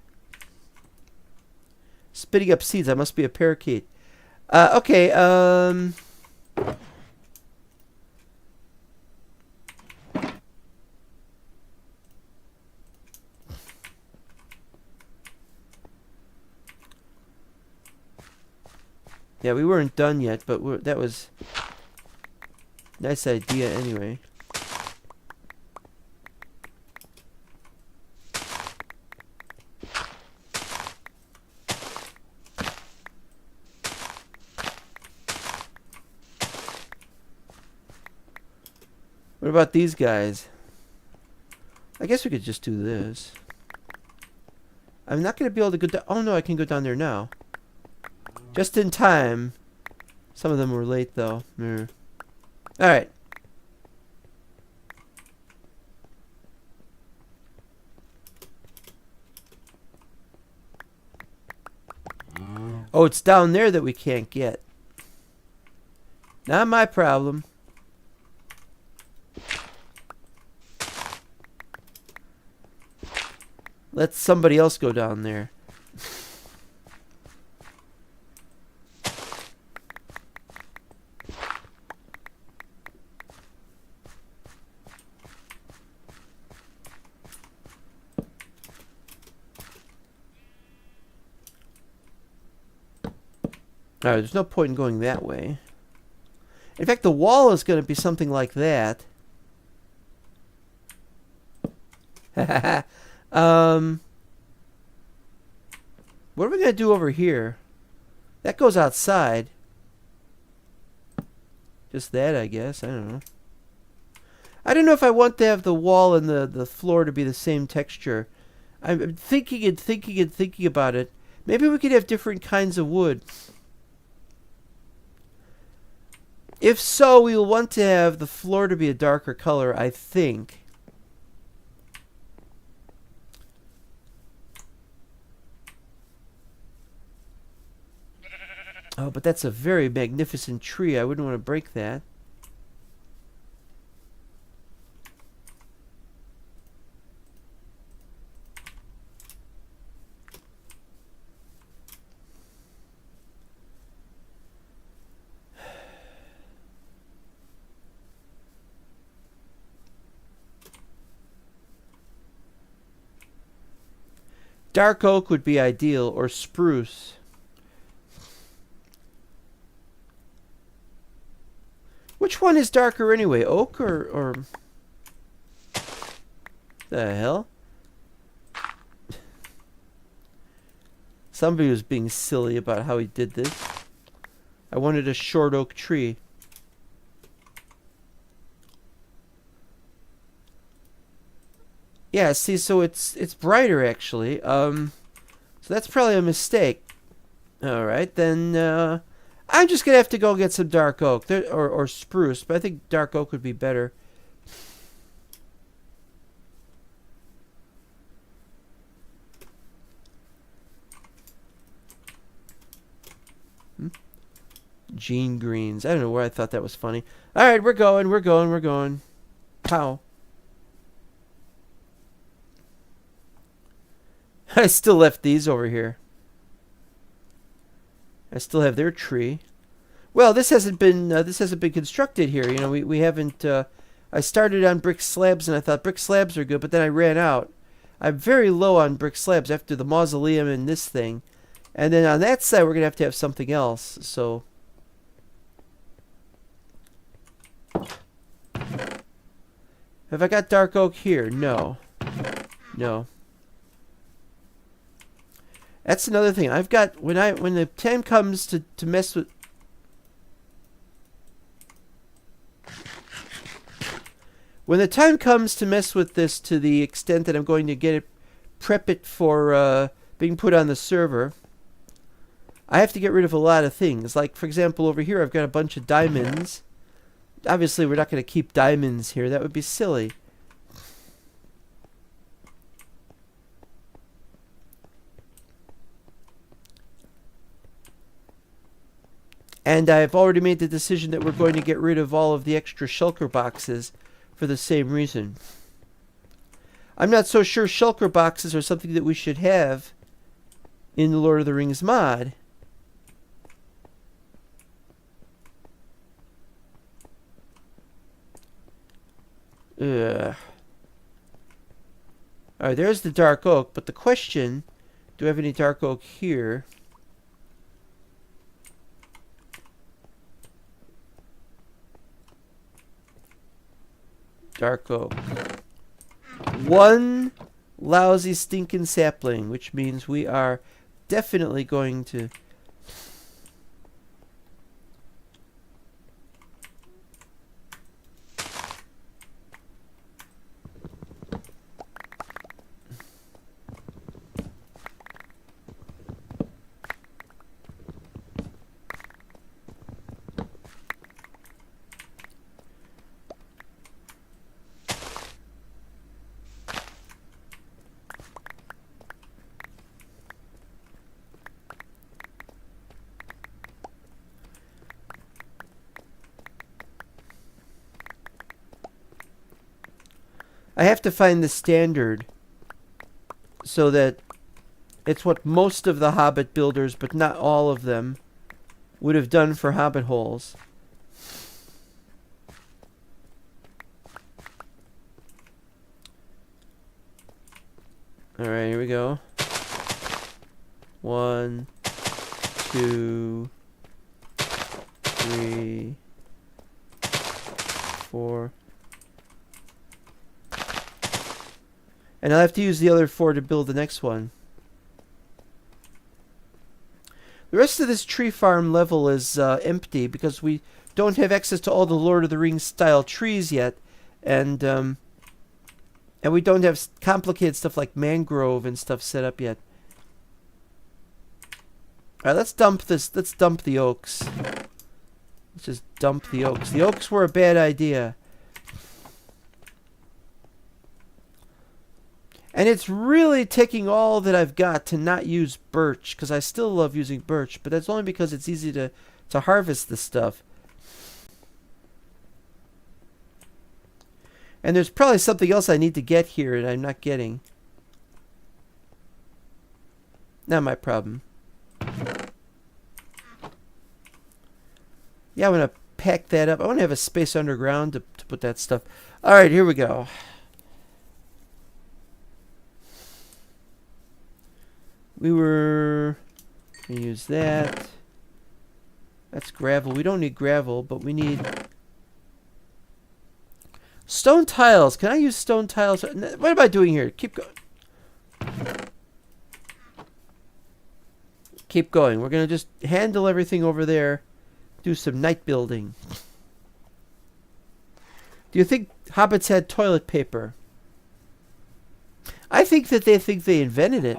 Spitting up seeds. I must be a parakeet. Okay, yeah, we weren't done yet, but that was a nice idea anyway. What about these guys? I guess we could just do this. I'm not going to be able to go down. Oh no, I can go down there now. Just in time. Some of them were late though. Alright. Oh, it's down there that we can't get. Not my problem. Let somebody else go down there. Alright, there's no point in going that way. In fact, the wall is going to be something like that. What are we going to do over here? That goes outside. Just that, I guess. I don't know. I don't know if I want to have the wall and the floor to be the same texture. I'm thinking and thinking and thinking about it. Maybe we could have different kinds of wood. If so, we'll want to have the floor to be a darker color, I think. Oh, but that's a very magnificent tree. I wouldn't want to break that. Dark oak would be ideal, or spruce. Which one is darker anyway, oak or... The hell? Somebody was being silly about how he did this. I wanted a short oak tree. Yeah, see, so it's brighter actually. So that's probably a mistake. All right, then I'm just gonna have to go get some dark oak or spruce, but I think dark oak would be better. Gene greens. I don't know where I thought that was funny. All right, we're going. Pow. I still left these over here. I still have their tree. Well, this hasn't been constructed here. You know, we haven't. I started on brick slabs and I thought brick slabs are good, but then I ran out. I'm very low on brick slabs after the mausoleum and this thing. And then on that side, we're going to have something else. So have I got dark oak here? No. No. That's another thing. I've got when the time comes to mess with when the time comes to mess with this to the extent that I'm going to get it prep it for being put on the server, I have to get rid of a lot of things. Like, for example, over here I've got a bunch of diamonds. Obviously, we're not going to keep diamonds here. That would be silly. And I've already made the decision that we're going to get rid of all of the extra shulker boxes for the same reason. I'm not so sure shulker boxes are something that we should have in the Lord of the Rings mod. Alright, there's the dark oak, but the question, do I have any dark oak here? Dark oak. One lousy stinking sapling, which means we are definitely going to... I have to find the standard so that it's what most of the Hobbit builders, but not all of them, would have done for Hobbit holes. Alright, here we go. 1, 2, 3, 4. And I'll have to use the other 4 to build the next one. The rest of this tree farm level is empty because we don't have access to all the Lord of the Rings style trees yet. And we don't have complicated stuff like mangrove and stuff set up yet. Alright, let's dump this. Let's dump the oaks. Let's just dump the oaks. The oaks were a bad idea. And it's really taking all that I've got to not use birch, because I still love using birch, but that's only because it's easy to harvest this stuff. And there's probably something else I need to get here and I'm not getting. Not my problem. Yeah, I'm going to pack that up. I want to have a space underground to put that stuff. Alright, here we go. We were going to use that. That's gravel. We don't need gravel, but we need stone tiles. Can I use stone tiles? What am I doing here? Keep going. Keep going. We're going to just handle everything over there. Do some night building. Do you think hobbits had toilet paper? I think that they think they invented it.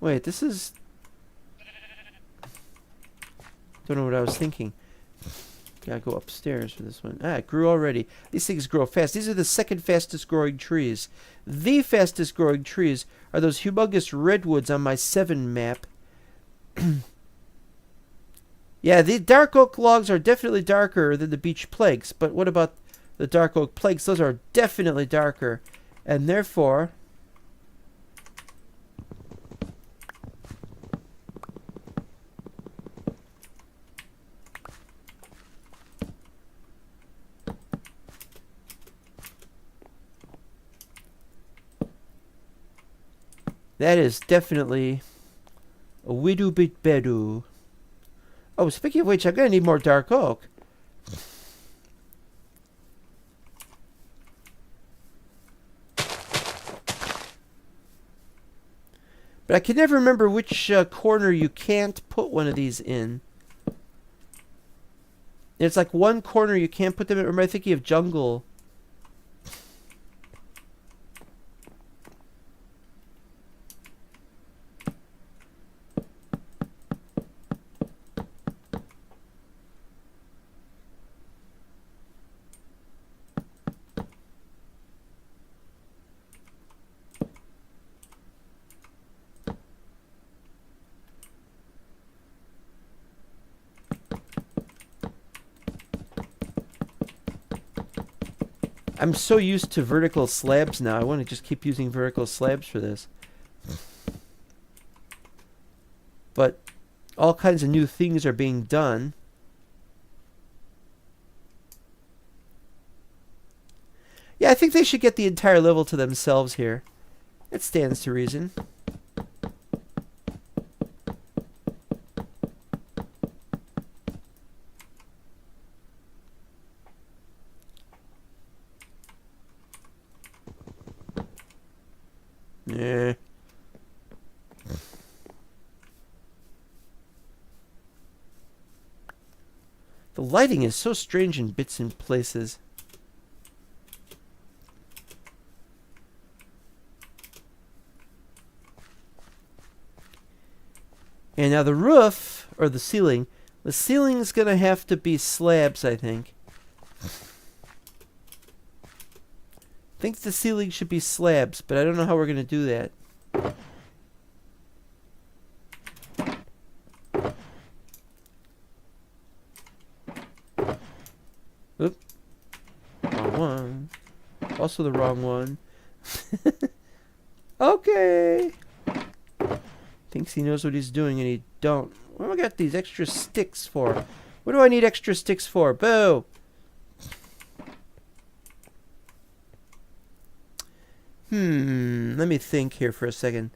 Wait, this is... Don't know what I was thinking. Gotta go upstairs for this one. Ah, it grew already. These things grow fast. These are the second fastest growing trees. The fastest growing trees are those humongous redwoods on my 7 map. Yeah, the dark oak logs are definitely darker than the beech plagues. But what about the dark oak plagues? Those are definitely darker. And therefore... That is definitely a wee bit better. Oh, speaking of which, I'm gonna need more dark oak. But I can never remember which corner you can't put one of these in. It's like one corner you can't put them in. Or am I thinking of jungle? I'm so used to vertical slabs now. I want to just keep using vertical slabs for this. But all kinds of new things are being done. Yeah, I think they should get the entire level to themselves here. It stands to reason. Yeah. The lighting is so strange in bits and places. And now the roof, or the ceiling, the ceiling's gonna have to be slabs, I think. I think the ceiling should be slabs, but I don't know how we're going to do that. Oop. Wrong one. Also the wrong one. Okay. Thinks he knows what he's doing and he don't. What do I got these extra sticks for? What do I need extra sticks for? Boo! Let me think here for a second.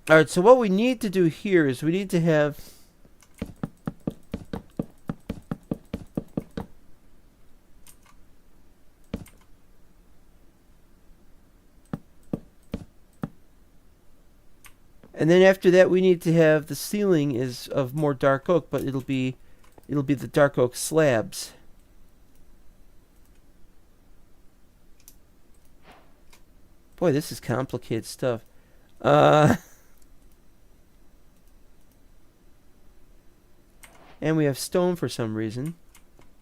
Alright, so what we need to do here is we need to have... And then after that, we need to have the ceiling is of more dark oak, but it'll be the dark oak slabs. Boy, this is complicated stuff. And we have stone for some reason.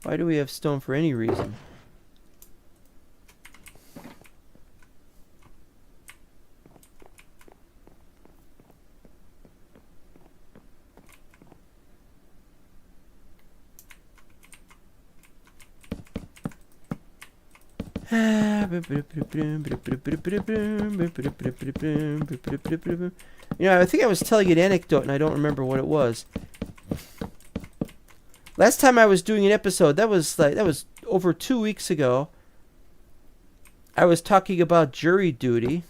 Why do we have stone for any reason? You know, I think I was telling an anecdote and I don't remember what it was. Last time I was doing an episode, that was over 2 weeks ago. I was talking about jury duty.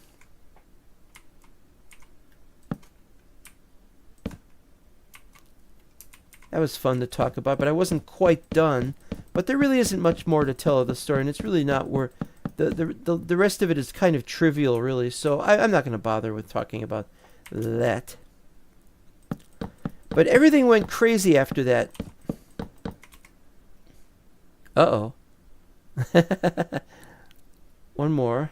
That was fun to talk about, but I wasn't quite done. But there really isn't much more to tell of the story, and it's really not worth... The rest of it is kind of trivial, really, so I'm not going to bother with talking about that. But everything went crazy after that. Uh-oh. One more.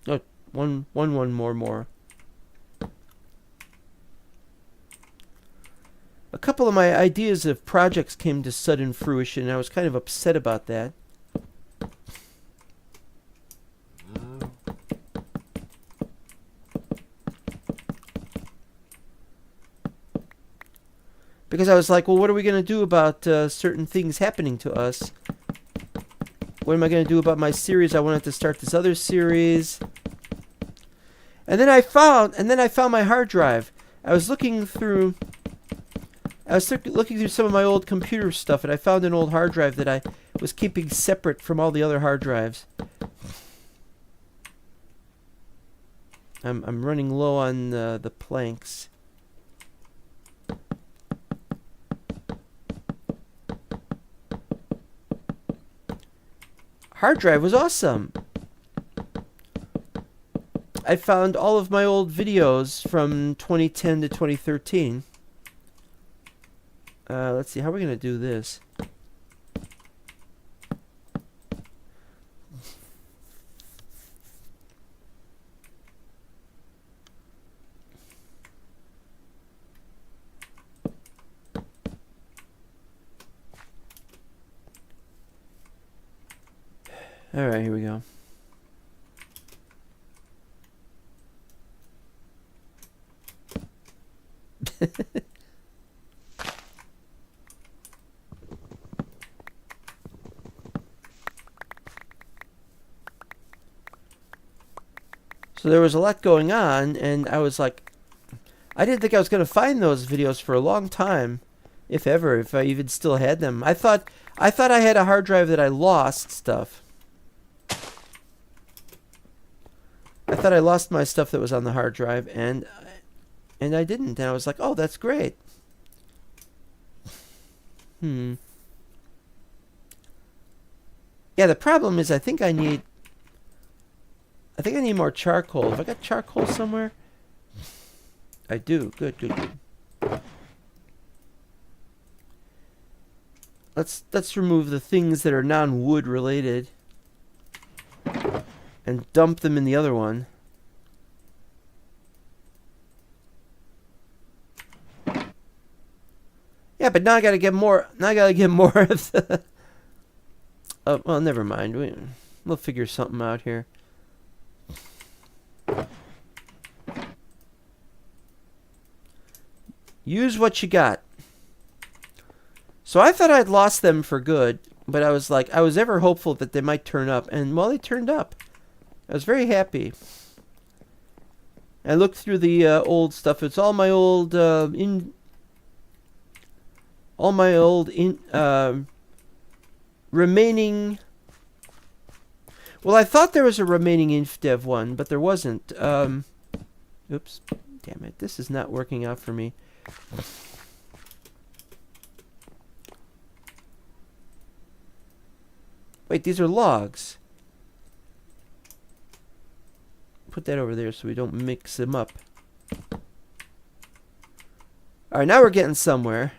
Oh, one more. A couple of my ideas of projects came to sudden fruition, and I was kind of upset about that. Because I was like, well, what are we going to do about certain things happening to us? What am I going to do about my series? I wanted to start this other series. And then I found my hard drive. I was looking through I was looking through some of my old computer stuff, and I found an old hard drive that I was keeping separate from all the other hard drives. I'm running low on the planks. Hard drive was awesome. I found all of my old videos from 2010 to 2013. Let's see, how are we going to do this? All right, here we go. So there was a lot going on, and I was like, I didn't think I was going to find those videos for a long time, if ever, if I even still had them. I thought I had a hard drive that I lost stuff. I thought I lost my stuff that was on the hard drive, and I didn't. And I was like, oh, that's great. Yeah, the problem is I think I need more charcoal. Have I got charcoal somewhere? I do. Good, good, good. Let's remove the things that are non-wood related and dump them in the other one. Yeah, but now I gotta get more. Now I gotta get more of the. Oh, well, never mind. We'll figure something out here. Use what you got. So I thought I'd lost them for good, but I was like, I was ever hopeful that they might turn up, and well, they turned up. I was very happy. I looked through the old stuff. It's all my old remaining. Well, I thought there was a remaining InfDev one, but there wasn't. Oops, damn it! This is not working out for me. Wait, these are logs. Put that over there so we don't mix them up. Alright, now we're getting somewhere.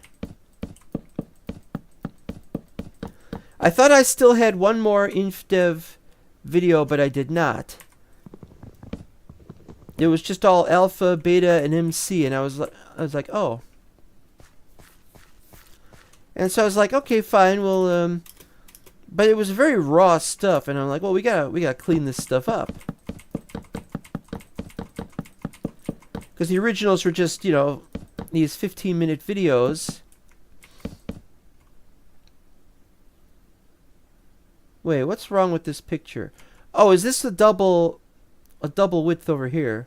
I thought I still had one more InfDev video, but I did not. It was just all alpha, beta, and MC, and I was like, oh. And so I was like, okay, fine, well, but it was very raw stuff, and I'm like, well, we gotta clean this stuff up. Because the originals were just, you know, these 15-minute videos. Wait, what's wrong with this picture? Oh, is this a double width over here?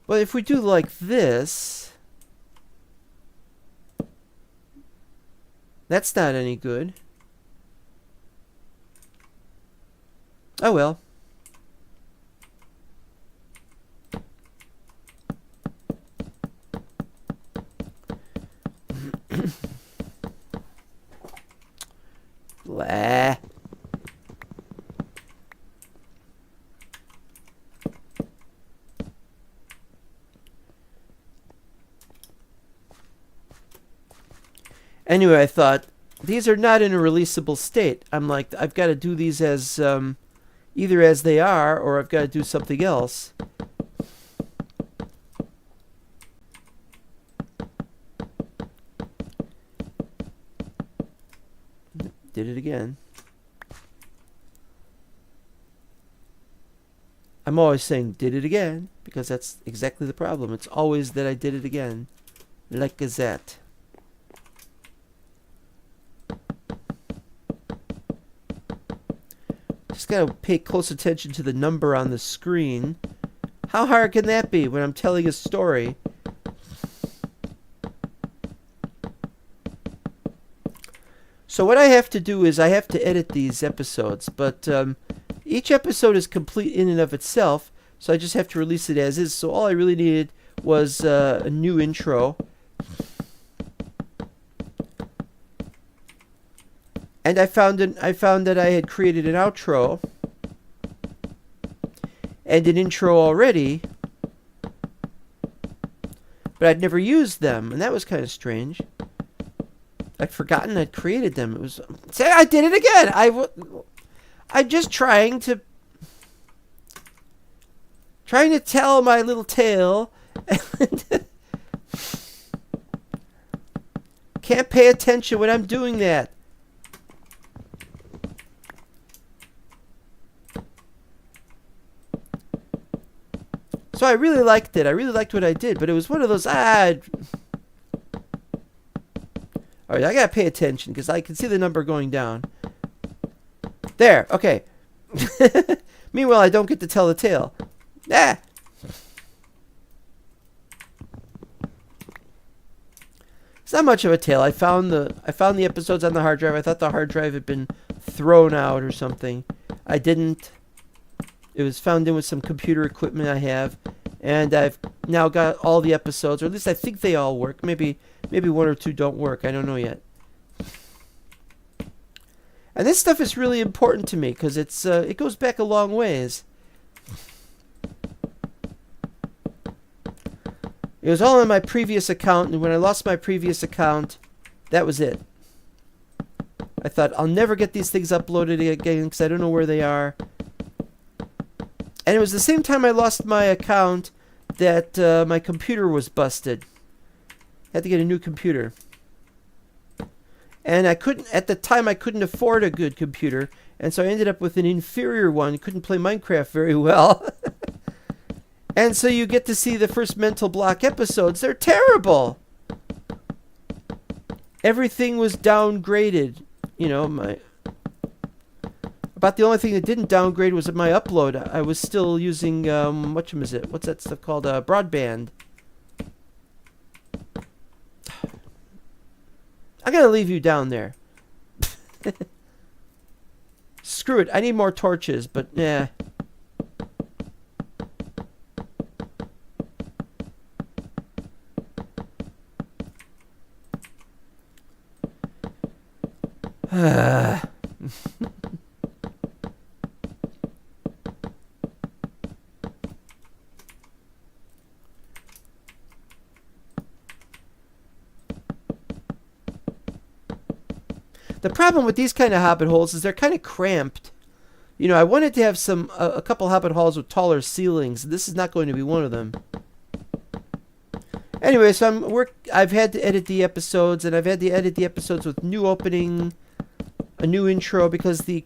Well, if we do like this, that's not any good. Oh well. Blah. Anyway, I thought, these are not in a releasable state. I'm like, I've got to do these as, either as they are, or I've got to do something else. Did it again. I'm always saying, did it again, because that's exactly the problem. It's always that I did it again. Like Gazette. Just gotta pay close attention to the number on the screen. How hard can that be when I'm telling a story? So what I have to do is I have to edit these episodes, but each episode is complete in and of itself, so I just have to release it as is. So all I really needed was a new intro. And I found that I had created an outro and an intro already, but I'd never used them, and that was kind of strange. I'd forgotten I'd created them. It was. Say, I did it again. I'm just trying to tell my little tale. Can't pay attention when I'm doing that. So I really liked it. I really liked what I did, but it was one of those All right, I gotta pay attention because I can see the number going down. There, okay. Meanwhile, I don't get to tell the tale. Ah. It's not much of a tale. I found the episodes on the hard drive. I thought the hard drive had been thrown out or something. I didn't. It was found in with some computer equipment I have, and I've now got all the episodes, or at least I think they all work. Maybe one or two don't work. I don't know yet. And this stuff is really important to me because it goes back a long ways. It was all on my previous account, and when I lost my previous account, that was it. I thought, I'll never get these things uploaded again because I don't know where they are. And it was the same time I lost my account that my computer was busted. I had to get a new computer. And at the time I couldn't afford a good computer, and so I ended up with an inferior one. Couldn't play Minecraft very well. And so you get to see the first mental block episodes. They're terrible. Everything was downgraded. You know, about the only thing that didn't downgrade was my upload. I was still using whatchamazit? What's that stuff called? Broadband. I'm gonna leave you down there. Screw it. I need more torches, but yeah. The problem with these kind of hobbit holes is they're kind of cramped. You know, I wanted to have a couple hobbit halls with taller ceilings. This is not going to be one of them. Anyway, so I've had to edit the episodes, and I've had to edit the episodes with new opening, a new intro, because the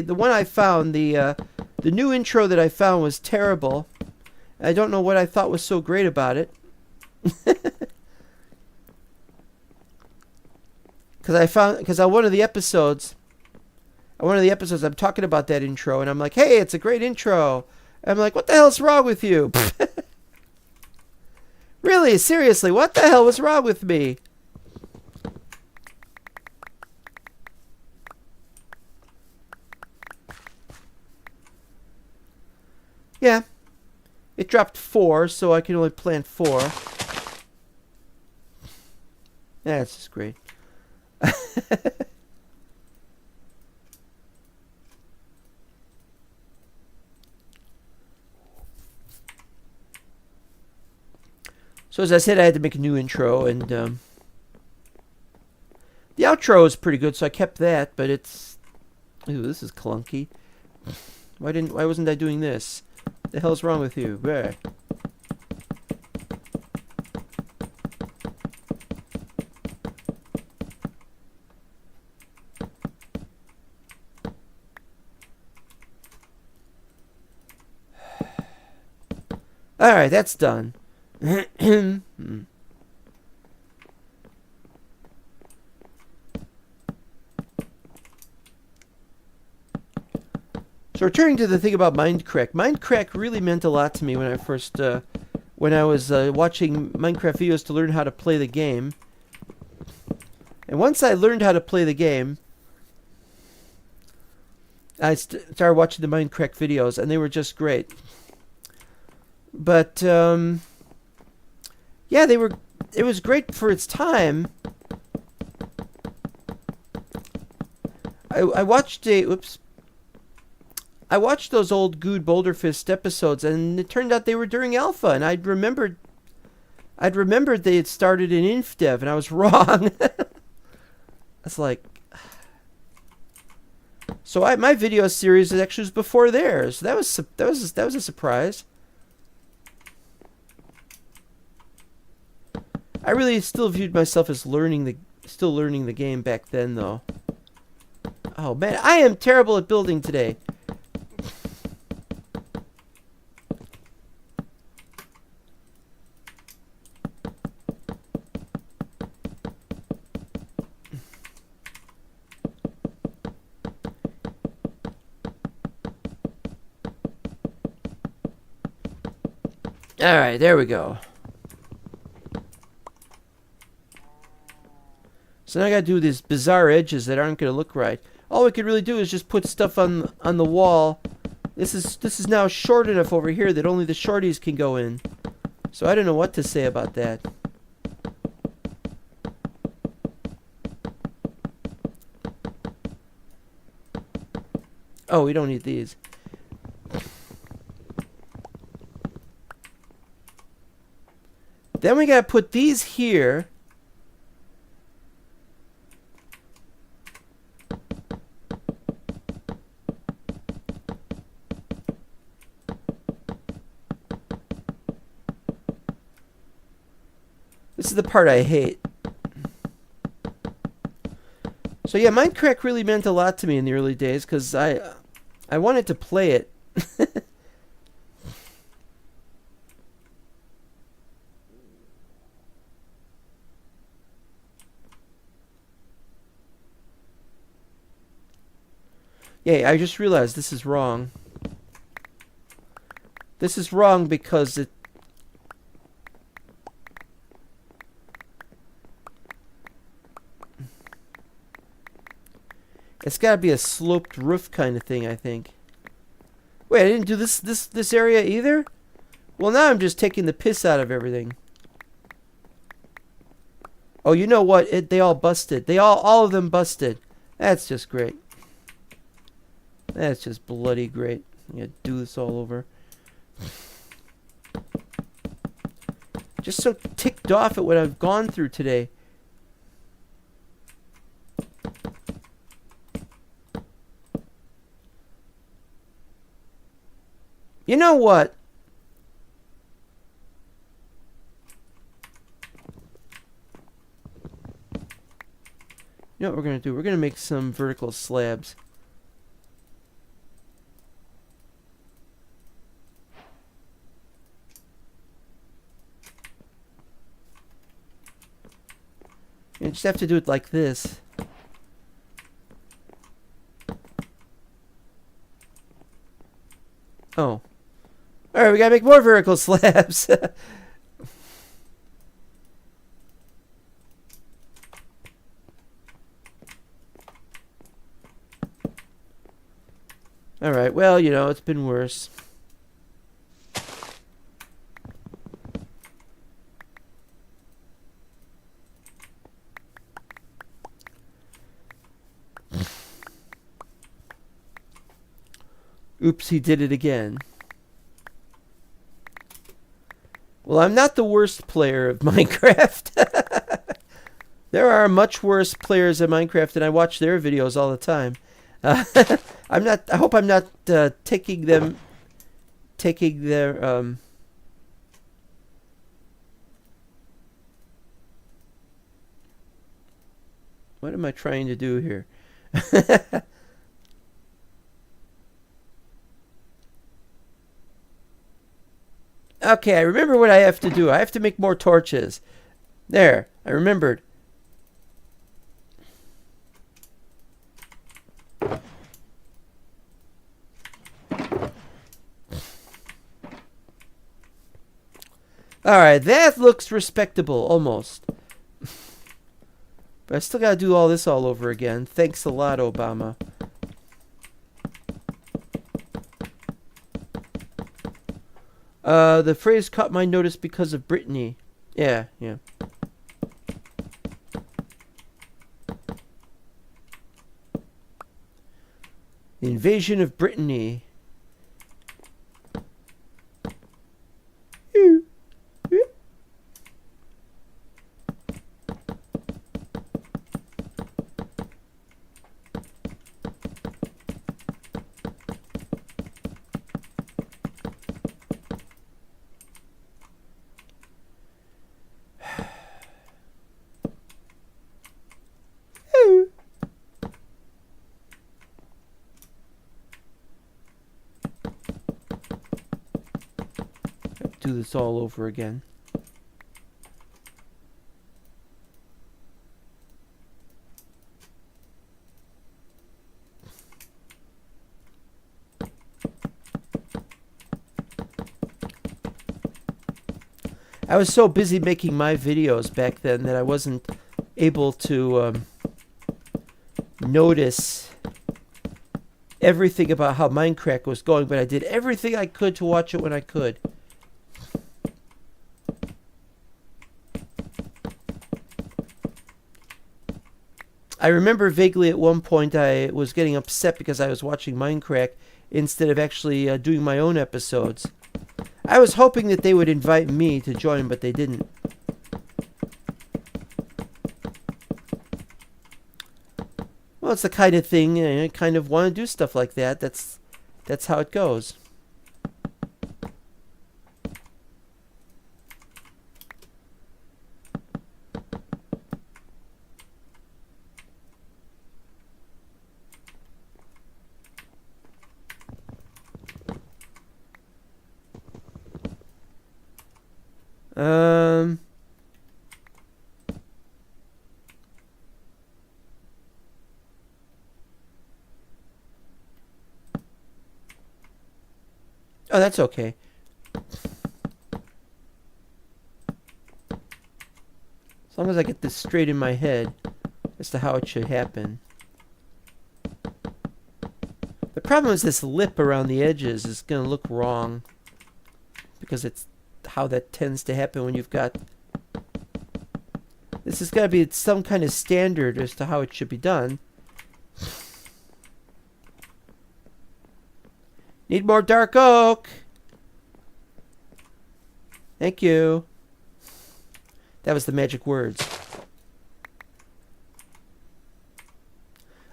one I found, the new intro that I found was terrible. I don't know what I thought was so great about it. Because on one of the episodes I'm talking about that intro, and I'm like, hey, it's a great intro. And I'm like, what the hell's wrong with you? Really, seriously, what the hell was wrong with me? Yeah, it dropped 4, so I can only plant 4. That's just great. So as I said, I had to make a new intro, and the outro is pretty good, so I kept that, but it's... Ooh, this is clunky. Why wasn't I doing this? What the hell's wrong with you? Where? Alright, that's done. So returning to the thing about Mindcrack. Mindcrack really meant a lot to me when I first, when I was watching Minecraft videos to learn how to play the game. And once I learned how to play the game, I started watching the Minecraft videos, and they were just great. But yeah, they were. It was great for its time. I watched I watched those old Good Boulderfist episodes, and it turned out they were during alpha, and I'd remembered they had started in InfDev, and I was wrong. It's like, so my video series actually was before theirs. That was a surprise. I really still viewed myself as still learning the game back then, though. Oh man, I am terrible at building today. Alright, there we go. So now I gotta do these bizarre edges that aren't gonna look right. All we could really do is just put stuff on the wall. This is now short enough over here that only the shorties can go in. So I don't know what to say about that. Oh, we don't need these. Then we gotta put these here. This is the part I hate. So yeah, Minecraft really meant a lot to me in the early days because I wanted to play it. Yeah, I just realized this is wrong. This is wrong because it's got to be a sloped roof kind of thing, I think. Wait, I didn't do this area either? Well, now I'm just taking the piss out of everything. Oh, you know what? They all busted. All of them busted. That's just great. That's just bloody great. I'm gonna do this all over. Just so ticked off at what I've gone through today. You know what? You know what we're gonna do? We're gonna make some vertical slabs. You just have to do it like this. Oh. Alright, we gotta make more vertical slabs. Alright, well, you know, it's been worse. Oops, he did it again. Well, I'm not the worst player of Minecraft. There are much worse players of Minecraft, and I watch their videos all the time. I'm not. I hope I'm not taking their. What am I trying to do here? Okay, I remember what I have to do. I have to make more torches. There, I remembered. Alright, that looks respectable, almost. But I still gotta do all this all over again. Thanks a lot, Obama. The phrase caught my notice because of Brittany. Yeah. The invasion of Brittany. Do this all over again. I was so busy making my videos back then that I wasn't able to notice everything about how Minecraft was going, but I did everything I could to watch it when I could. I remember vaguely at one point I was getting upset because I was watching Minecraft instead of actually doing my own episodes. I was hoping that they would invite me to join, but they didn't. Well, it's the kind of thing, I kind of want to do stuff like that. That's how it goes. Oh, that's okay. As long as I get this straight in my head as to how it should happen. The problem is this lip around the edges is going to look wrong, because it's how that tends to happen when you've got... This has got to be some kind of standard as to how it should be done. Need more dark oak. Thank you. That was the magic words.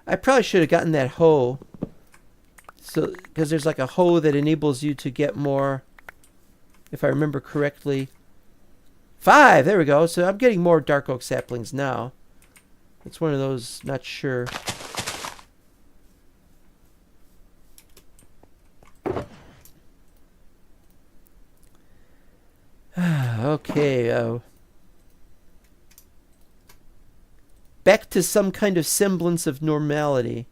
I probably should have gotten that hoe. So, because there's like a hoe that enables you to get more, if I remember correctly. 5, there we go. So I'm getting more dark oak saplings now. It's one of those, not sure. Okay, back to some kind of semblance of normality.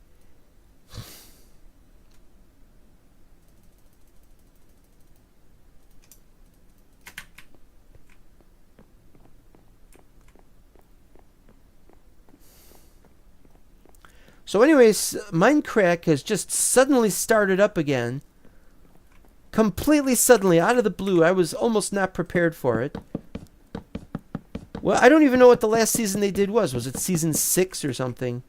So anyways, Minecraft has just suddenly started up again. Completely suddenly, out of the blue. I was almost not prepared for it. Well, I don't even know what the last season they did was. Was it season 6 or something?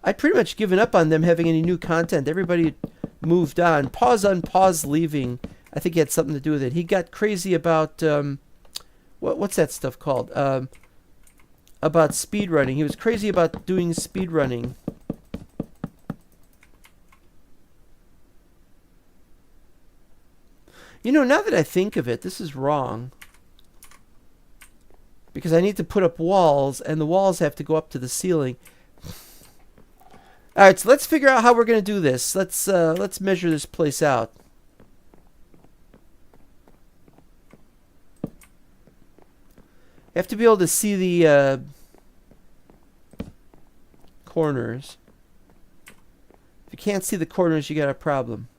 I'd pretty much given up on them having any new content. Everybody moved on. Pause leaving. I think he had something to do with it. He got crazy about... what's that stuff called? About speedrunning. He was crazy about doing speedrunning. You know, now that I think of it, this is wrong. Because I need to put up walls, and the walls have to go up to the ceiling. Alright, so let's figure out how we're going to do this. Let's measure this place out. You have to be able to see the corners. If you can't see the corners, you got a problem.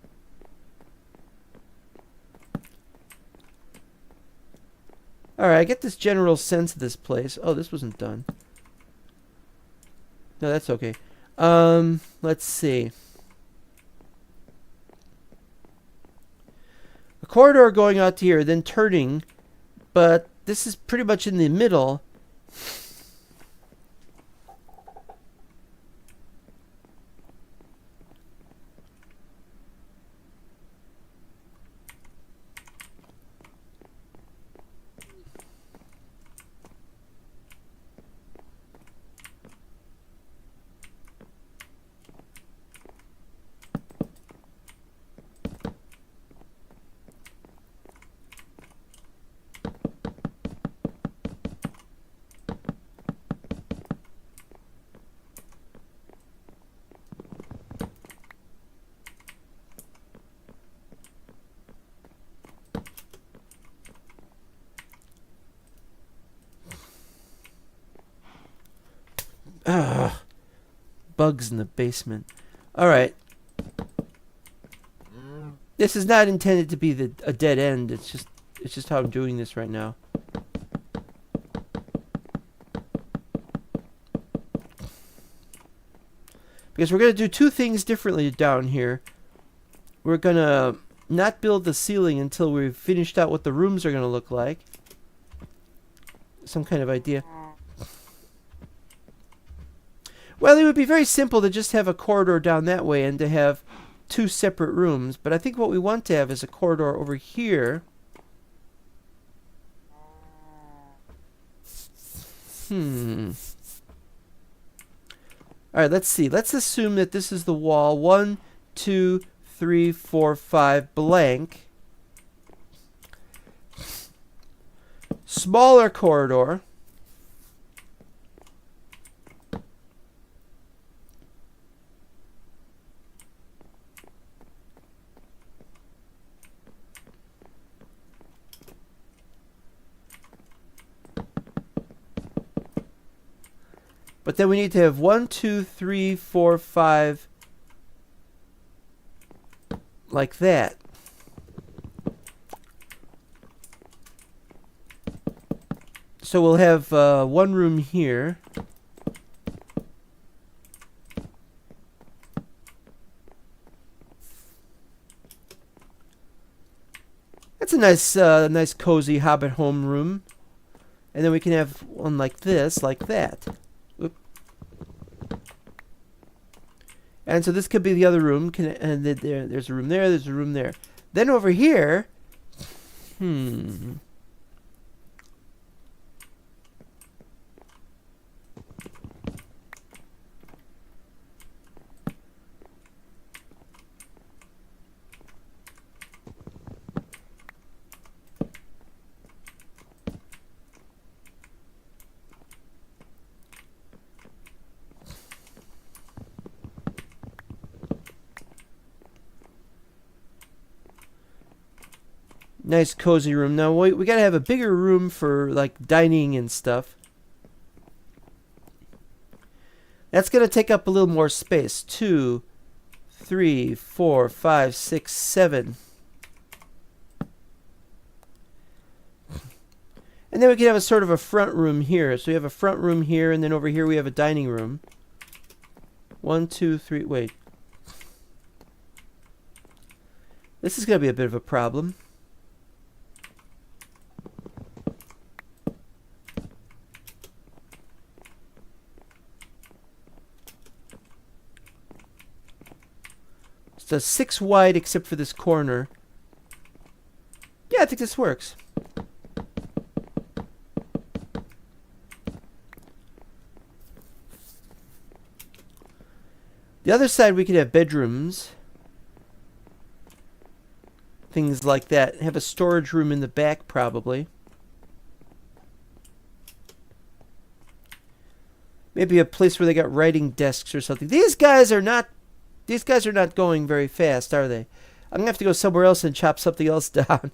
Alright, I get this general sense of this place. Oh, this wasn't done. No, that's okay. Let's see. A corridor going out to here, then turning, but this is pretty much in the middle. Ugh. Bugs in the basement. Alright. This is not intended to be a dead end. It's just how I'm doing this right now. Because we're going to do two things differently down here. We're going to not build the ceiling until we've finished out what the rooms are going to look like. Some kind of idea. Well, it would be very simple to just have a corridor down that way and to have two separate rooms. But I think what we want to have is a corridor over here. Alright, let's see. Let's assume that this is the wall. 1, 2, 3, 4, 5, blank. Smaller corridor. But then we need to have 1, 2, 3, 4, 5 like that. So we'll have one room here. That's a nice cozy hobbit home room. And then we can have one like this, like that. Oop. And so this could be the other room. And there's a room there, there's a room there. Then over here, nice cozy room. Now we gotta have a bigger room for like dining and stuff. That's gonna take up a little more space. 2, 3, 4, 5, 6, 7. And then we can have a sort of a front room here. So we have a front room here, and then over here we have a dining room. 1, 2, 3. Wait. This is gonna be a bit of a problem. It's a 6 wide except for this corner. Yeah, I think this works. The other side we could have bedrooms. Things like that. Have a storage room in the back probably. Maybe a place where they got writing desks or something. These guys are not going very fast, are they? I'm gonna have to go somewhere else and chop something else down.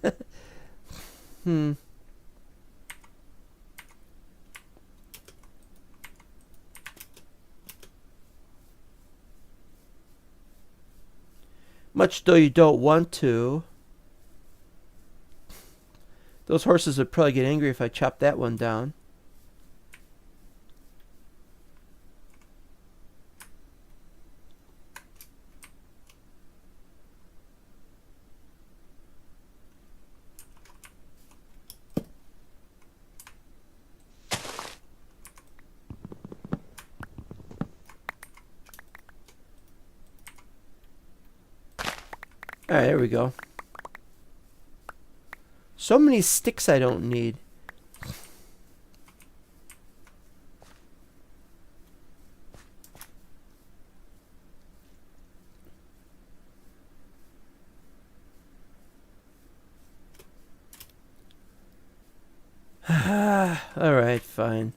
Much though you don't want to. Those horses would probably get angry if I chopped that one down. Alright, there we go. So many sticks I don't need. Alright, fine.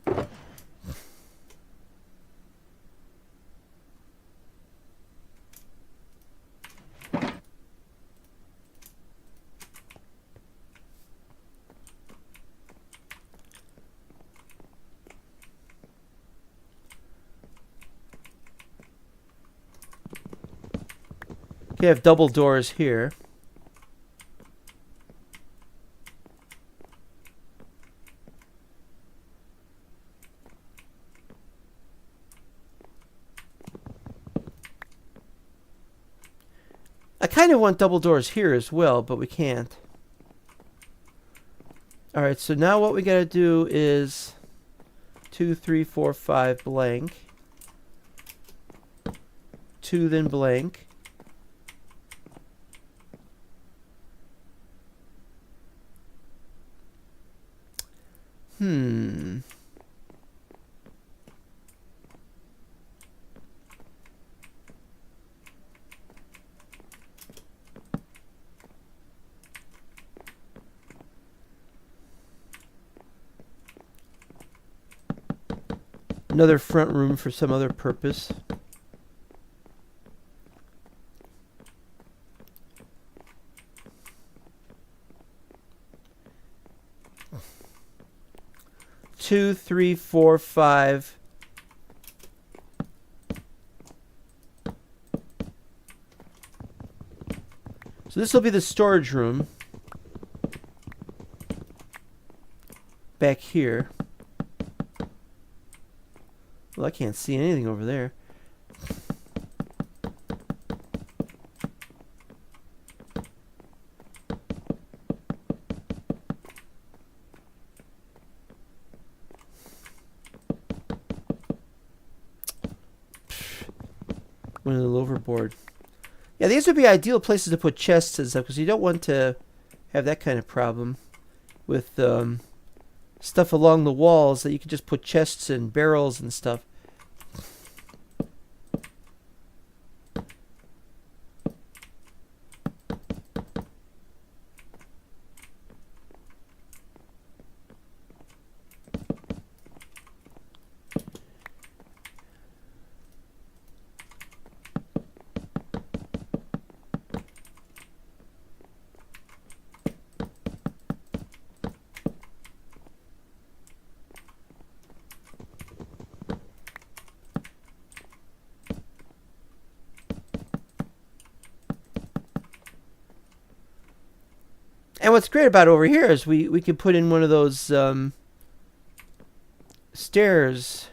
Okay, I have double doors here. I kind of want double doors here as well, but we can't. Alright, so now what we gotta do is 2, 3, 4, 5 blank. 2 then blank. Another front room for some other purpose. Two, 3, 4, 5. So this will be the storage room back here. Well, I can't see anything over there. Went a little overboard. Yeah, these would be ideal places to put chests and stuff because you don't want to have that kind of problem with stuff along the walls that you can just put chests and barrels and stuff. And what's great about over here is we can put in one of those stairs.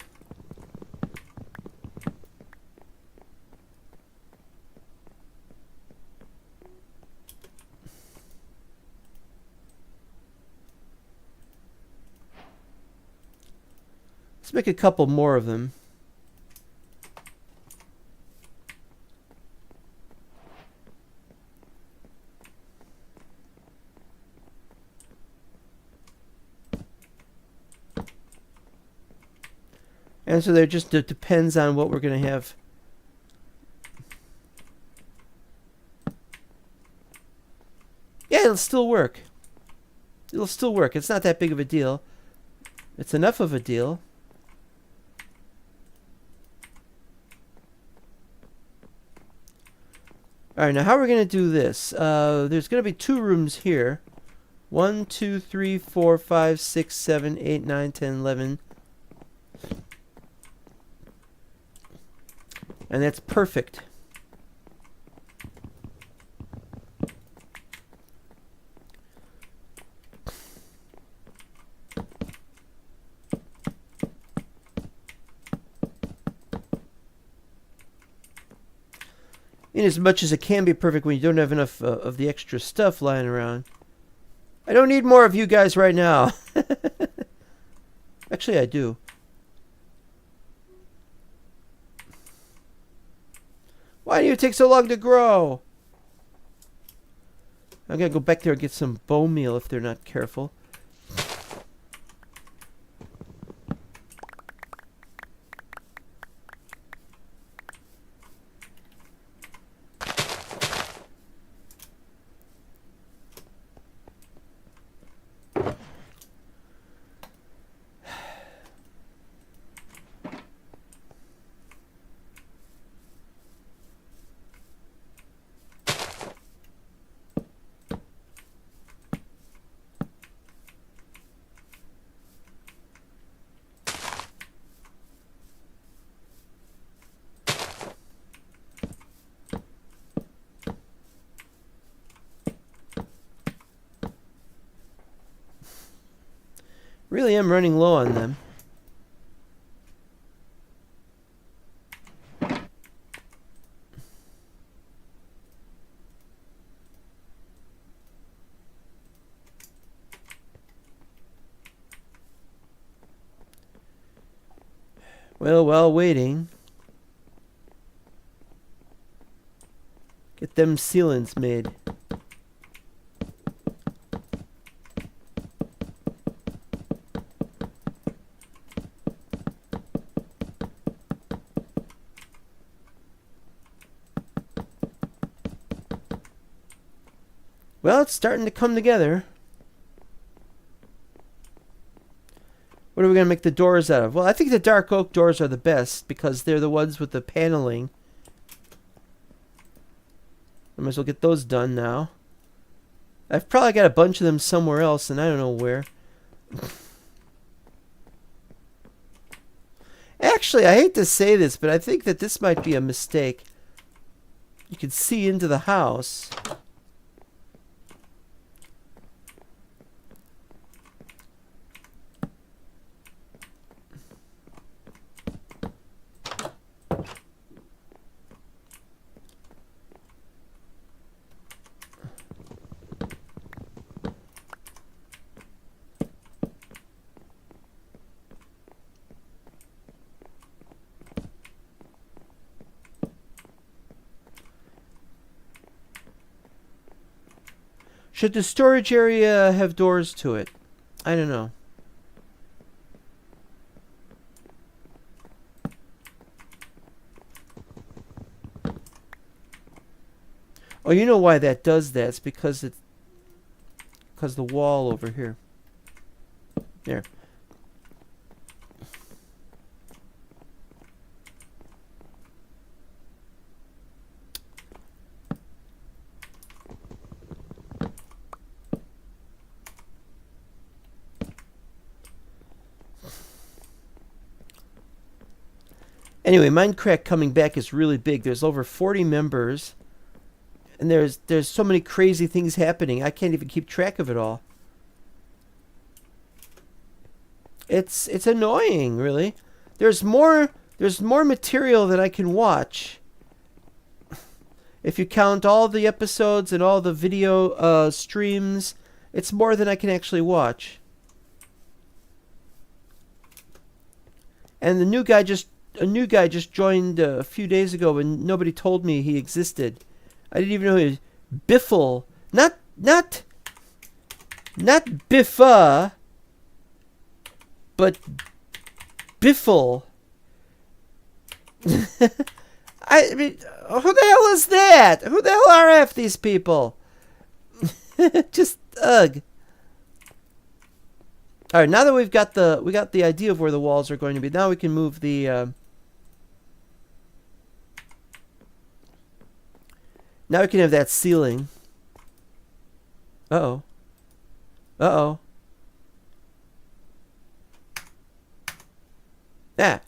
Let's make a couple more of them. And so there just depends on what we're going to have. Yeah, it'll still work. It'll still work. It's not that big of a deal. It's enough of a deal. Alright, now how are we going to do this? There's going to be 2 rooms here. 1, 2, 3, 4, 5, 6, 7, 8, 9, 10, 11. And that's perfect. in as much as it can be perfect when you don't have enough of the extra stuff lying around. I don't need more of you guys right now. Actually, I do. Why do you take so long to grow? I'm gonna go back there and get some bone meal if they're not careful. Really am running low on them. Well, while waiting, get them sealants made. Well, it's starting to come together. What are we going to make the doors out of? Well, I think the dark oak doors are the best because they're the ones with the paneling. I might as well get those done now. I've probably got a bunch of them somewhere else and I don't know where. Actually, I hate to say this, but I think that this might be a mistake. You can see into the house. Should the storage area have doors to it? I don't know. Oh, you know why that does that? It's because the wall over here. There. Anyway, Minecraft coming back is really big. There's over 40 members. And there's so many crazy things happening. I can't even keep track of it all. It's annoying, really. There's more material than I can watch. If you count all the episodes and all the video streams, it's more than I can actually watch. And a new guy just joined a few days ago and nobody told me he existed. I didn't even know he was Biffle. Not Biffa, but Biffle. I mean, who the hell is that? Who the hell are half these people? Just ugh. All right, now that we got the idea of where the walls are going to be, now we can move the. Now we can have that ceiling. Uh-oh. Uh-oh. Yeah.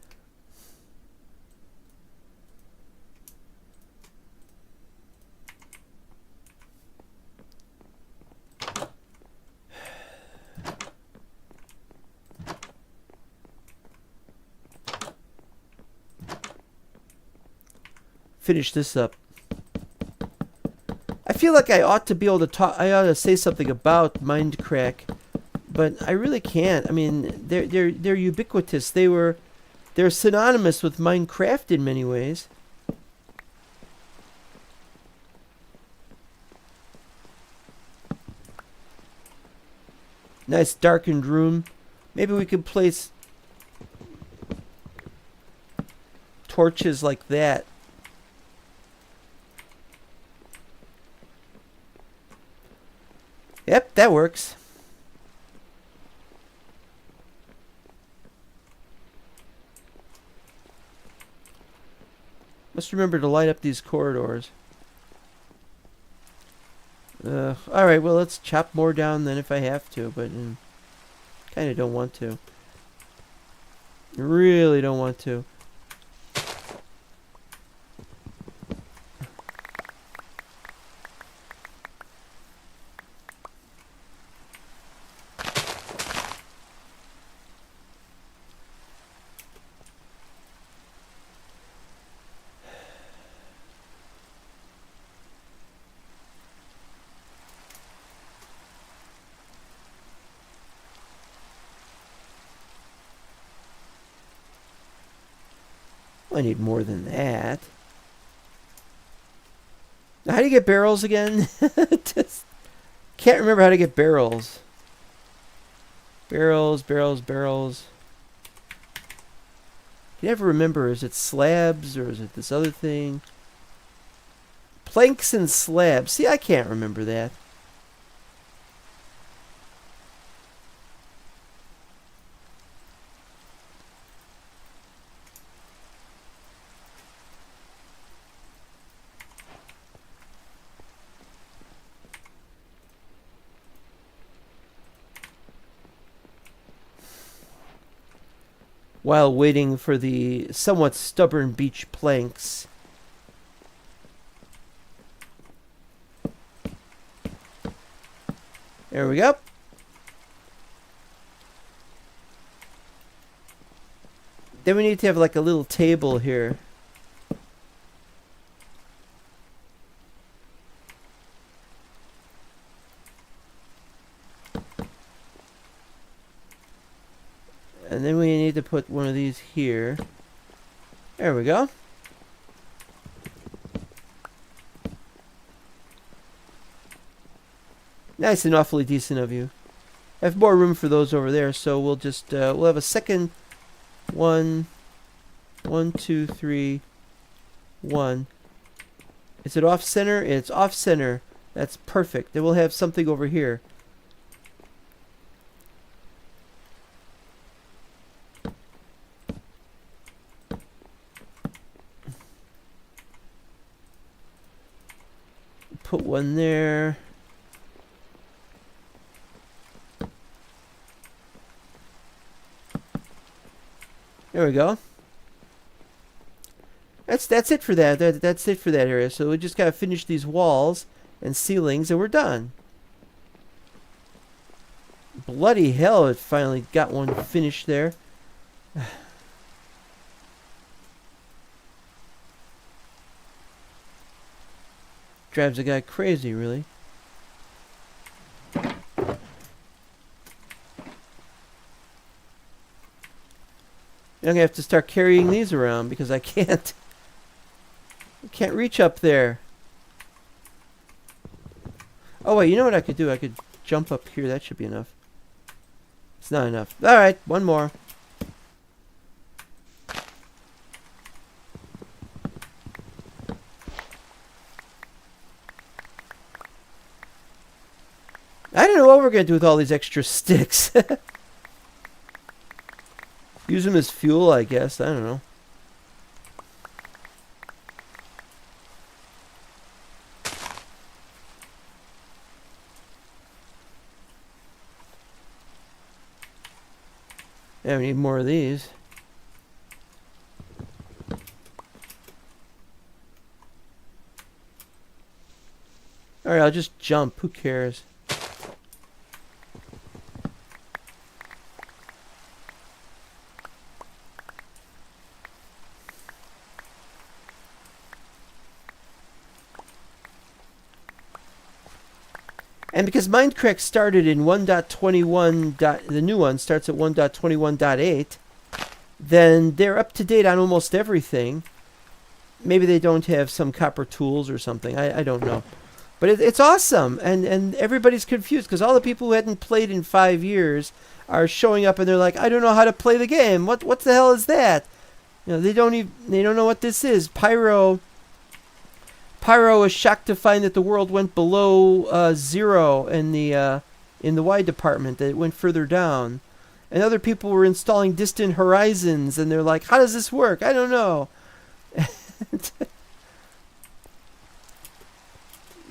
Finish this up. feel like I ought to be able to talk. I ought to say something about Mindcrack, but I really can't. I mean, they're ubiquitous. They're synonymous with Minecraft in many ways. Nice darkened room. Maybe we could place torches like that. Yep, that works. Must remember to light up these corridors. Alright, well, let's chop more down then if I have to, but kind of don't want to. Really don't want to. I need more than that. Now, how do you get barrels again? Just can't remember how to get barrels. Barrels. Can you ever remember? Is it slabs or is it this other thing? Planks and slabs. See, I can't remember that. While waiting for the somewhat stubborn beach planks. There we go. Then we need to have like a little table here. And then we need to put one of these here. There we go. Nice and awfully decent of you. I have more room for those over there, so we'll just we'll have a second one, 1, 2, 3, 1. Is it off center? It's off center. That's perfect. Then we'll have something over here. Put one there. There we go. That's it for that. That's it for that area. So we just gotta finish these walls and ceilings, and we're done. Bloody hell! It finally got one finished there. Drives a guy crazy, really. I'm gonna have to start carrying these around because I can't reach up there. Oh wait, you know what I could do? I could jump up here. That should be enough. It's not enough. All right, one more. I don't know what we're gonna do with all these extra sticks. Use them as fuel, I guess. I don't know. Yeah, we need more of these. Alright, I'll just jump. Who cares? And because Mindcrack started in 1.21, the new one starts at 1.21.8, then they're up to date on almost everything. Maybe they don't have some copper tools or something. I don't know. But it's awesome. And everybody's confused because all the people who hadn't played in 5 years are showing up and they're like, I don't know how to play the game. What the hell is that? You know, they don't know what this is. Pyro was shocked to find that the world went below 0 in the Y department, that it went further down. And other people were installing distant horizons, and they're like, how does this work? I don't know.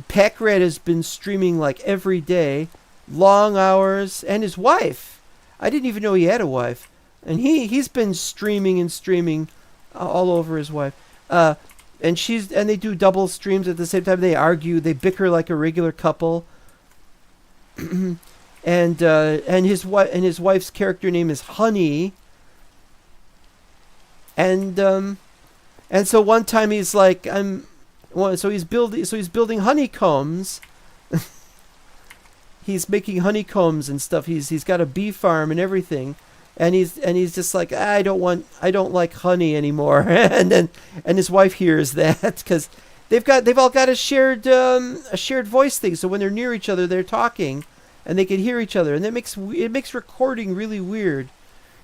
Packrat has been streaming like every day, long hours, and his wife. I didn't even know he had a wife. And he's been streaming and streaming all over his wife. And they do double streams at the same time. They argue, they bicker like a regular couple. and his wife's character name is Honey. And so one time he's like, he's building honeycombs. He's making honeycombs and stuff. He's got a bee farm and everything. And he's just like, I don't like honey anymore. and his wife hears that because they've all got a shared voice thing. So when they're near each other, they're talking, and they can hear each other, and it makes recording really weird.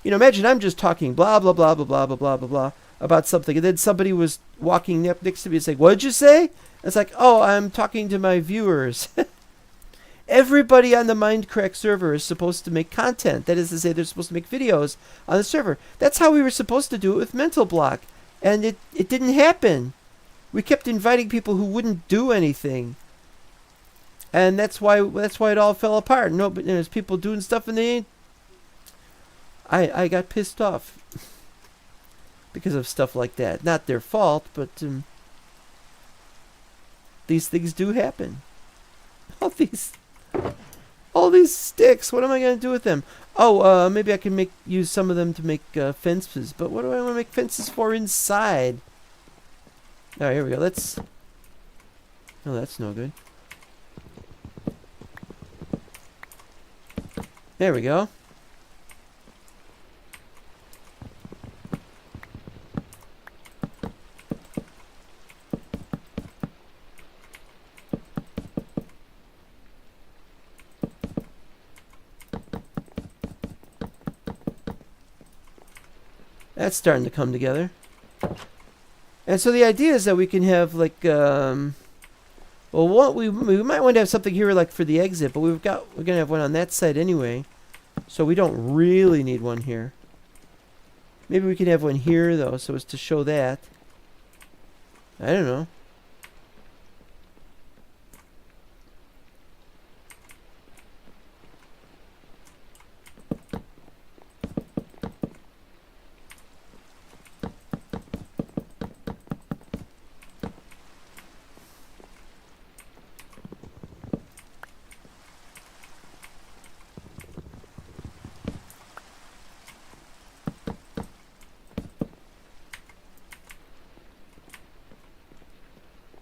You know, imagine I'm just talking blah blah blah blah blah blah blah blah blah about something, and then somebody was walking next to me and saying, "What did you say?" And it's like, "Oh, I'm talking to my viewers." Everybody on the Mindcrack server is supposed to make content. That is to say, they're supposed to make videos on the server. That's how we were supposed to do it with Mental Block. And it didn't happen. We kept inviting people who wouldn't do anything. And that's why it all fell apart. No, but there's people doing stuff and they ain't. I got pissed off because of stuff like that. Not their fault, but these things do happen. All these sticks, what am I going to do with them? Oh, maybe I can use some of them to make fences. But what do I want to make fences for inside? All right, here we go. Oh, that's no good. There we go. That's starting to come together. And so the idea is that we can have like, we might want to have something here like for the exit, but we're gonna have one on that side anyway, so we don't really need one here. Maybe we can have one here though, so as to show that. I don't know.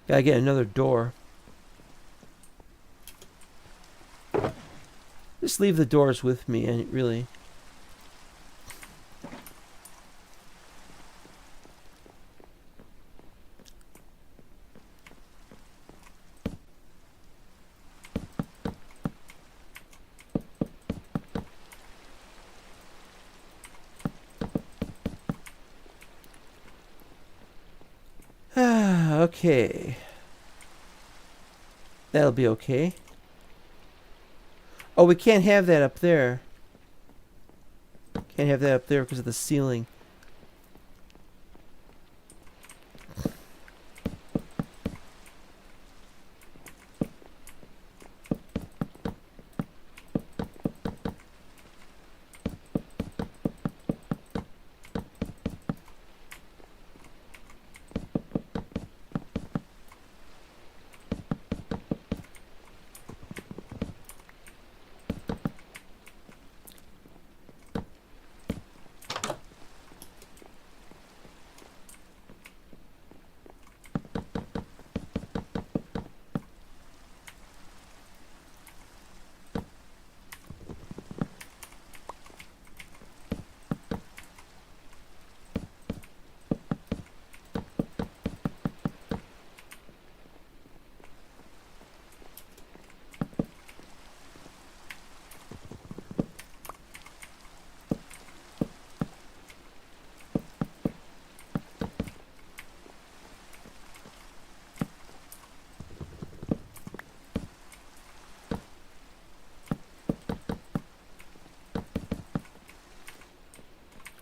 Gotta get another door. Just leave the doors with me, and really. Okay. That'll be okay. Oh, we can't have that up there. Can't have that up there because of the ceiling.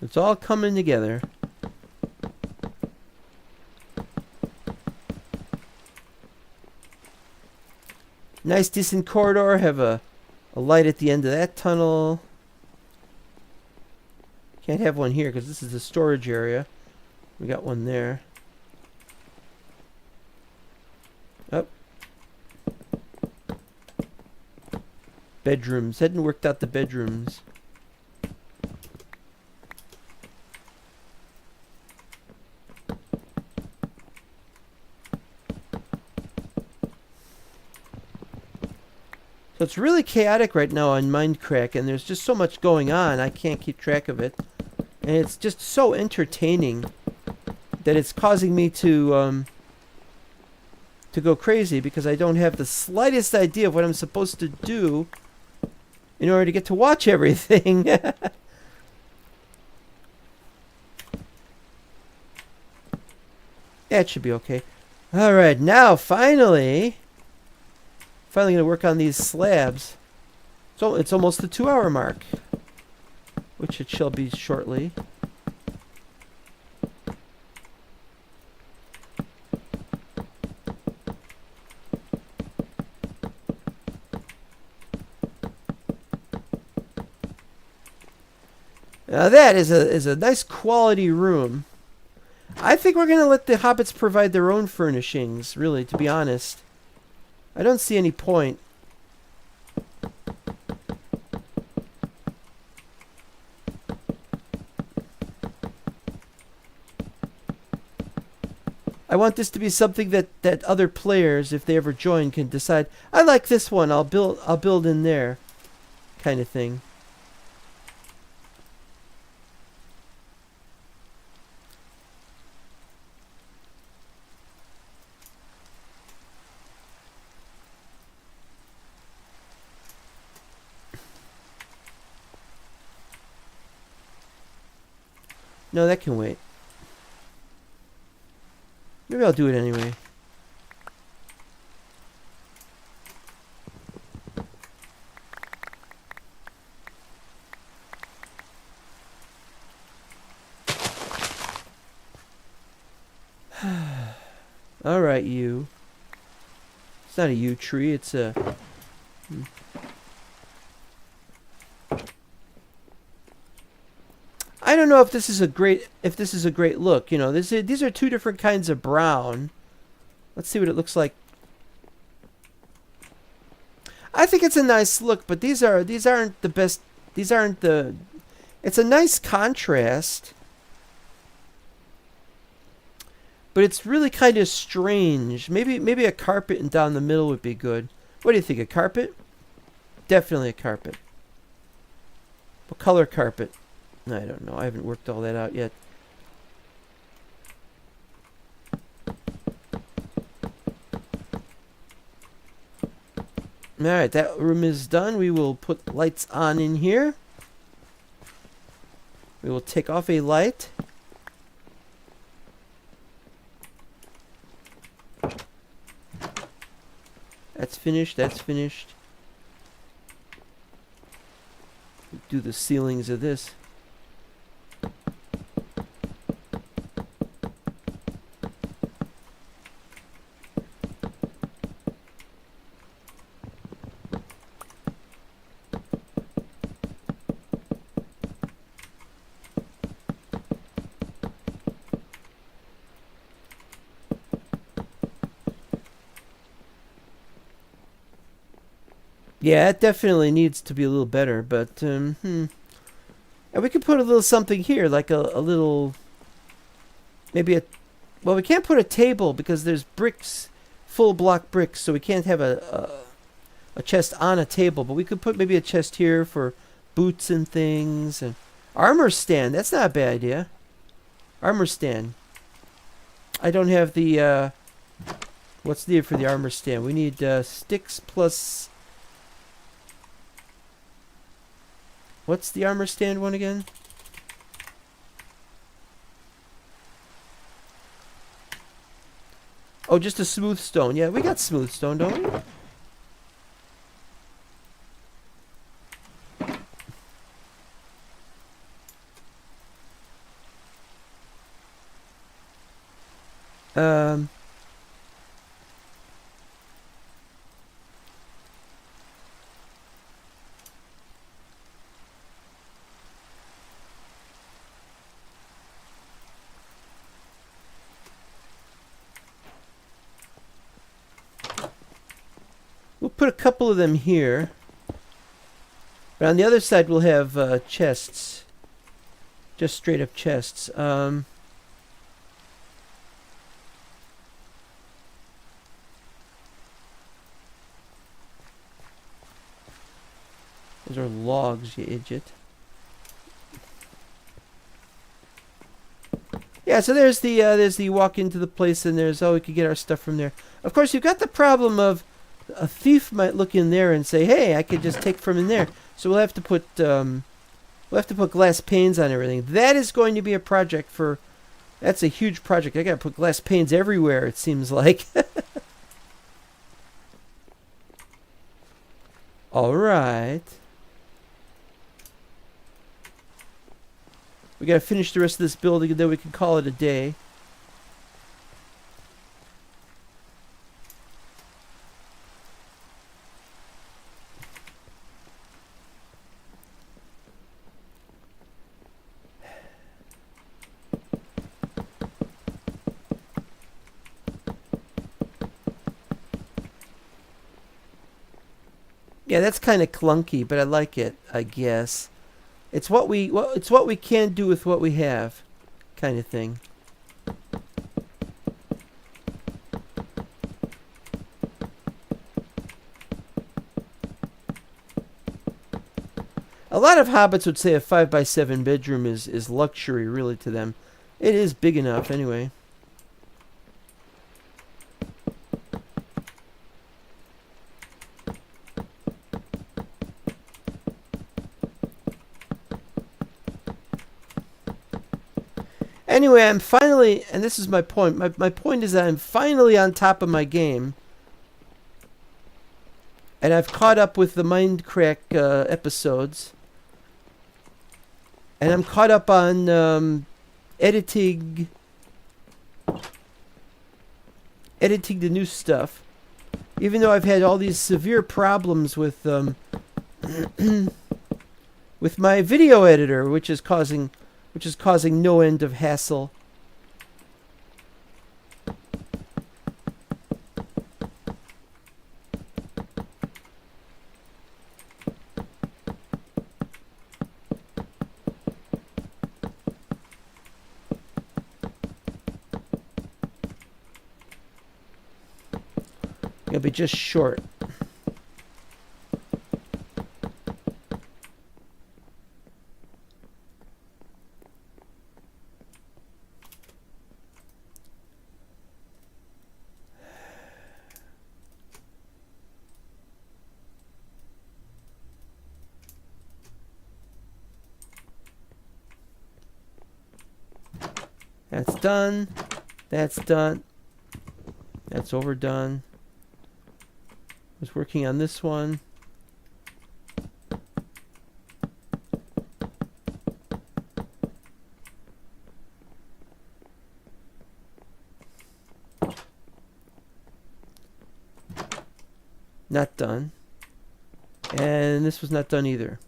It's all coming together. Nice decent corridor. Have a light at the end of that tunnel. Can't have one here because this is the storage area. We got one there. Up. Bedrooms. Hadn't worked out the bedrooms. So it's really chaotic right now on Mindcrack, and there's just so much going on, I can't keep track of it. And it's just so entertaining that it's causing me to go crazy because I don't have the slightest idea of what I'm supposed to do in order to get to watch everything. That should be okay. Alright, now finally going to work on these slabs. So it's almost the 2-hour mark, which it shall be shortly. Now that is a nice quality room. I think we're going to let the hobbits provide their own furnishings, really, to be honest. I don't see any point. I want this to be something that other players, if they ever join, can decide, I like this one, I'll build in there, kind of thing. No, that can wait. Maybe I'll do it anyway. Alright, you. It's not a yew tree, it's a... I don't know if this is a great look. You know, these are two different kinds of brown. Let's see what it looks like. I think it's a nice look, but these aren't the best. These aren't the. It's a nice contrast, but it's really kind of strange. Maybe a carpet down the middle would be good. What do you think? A carpet? Definitely a carpet. What color carpet? I don't know. I haven't worked all that out yet. Alright, that room is done. We will put lights on in here. We will take off a light. That's finished. That's finished. Do the ceilings of this. Yeah, it definitely needs to be a little better, but and we could put a little something here, like a little, maybe a, well, we can't put a table because there's bricks, full block bricks, so we can't have a chest on a table, but we could put maybe a chest here for boots and things, and armor stand. That's not a bad idea. Armor stand. I don't have the what's needed for the armor stand. We need sticks plus. What's the armor stand one again? Oh, just a smooth stone. Yeah, we got smooth stone, don't we? Um, we'll put a couple of them here. But on the other side, we'll have chests. Just straight up chests. Those are logs, you idiot. Yeah, so there's the walk into the place, and there's we could get our stuff from there. Of course, you've got the problem of a thief might look in there and say, "Hey, I could just take from in there." So we'll have to put glass panes on everything. That is going to be a project for. That's a huge project. I got to put glass panes everywhere. It seems like. All right. We got to finish the rest of this building, and then we can call it a day. Yeah, that's kind of clunky, but I like it, I guess. It's what we can do with what we have, kind of thing. A lot of hobbits would say a 5x7 bedroom is luxury, really, to them. It is big enough, anyway. Anyway, I'm finally, and this is my point. My point is that I'm finally on top of my game. And I've caught up with the Mindcrack episodes. And I'm caught up on editing the new stuff. Even though I've had all these severe problems with with my video editor, which is causing no end of hassle. It'll be just short. That's done. That's done. That's overdone. Was working on this one. Not done. And this was not done either.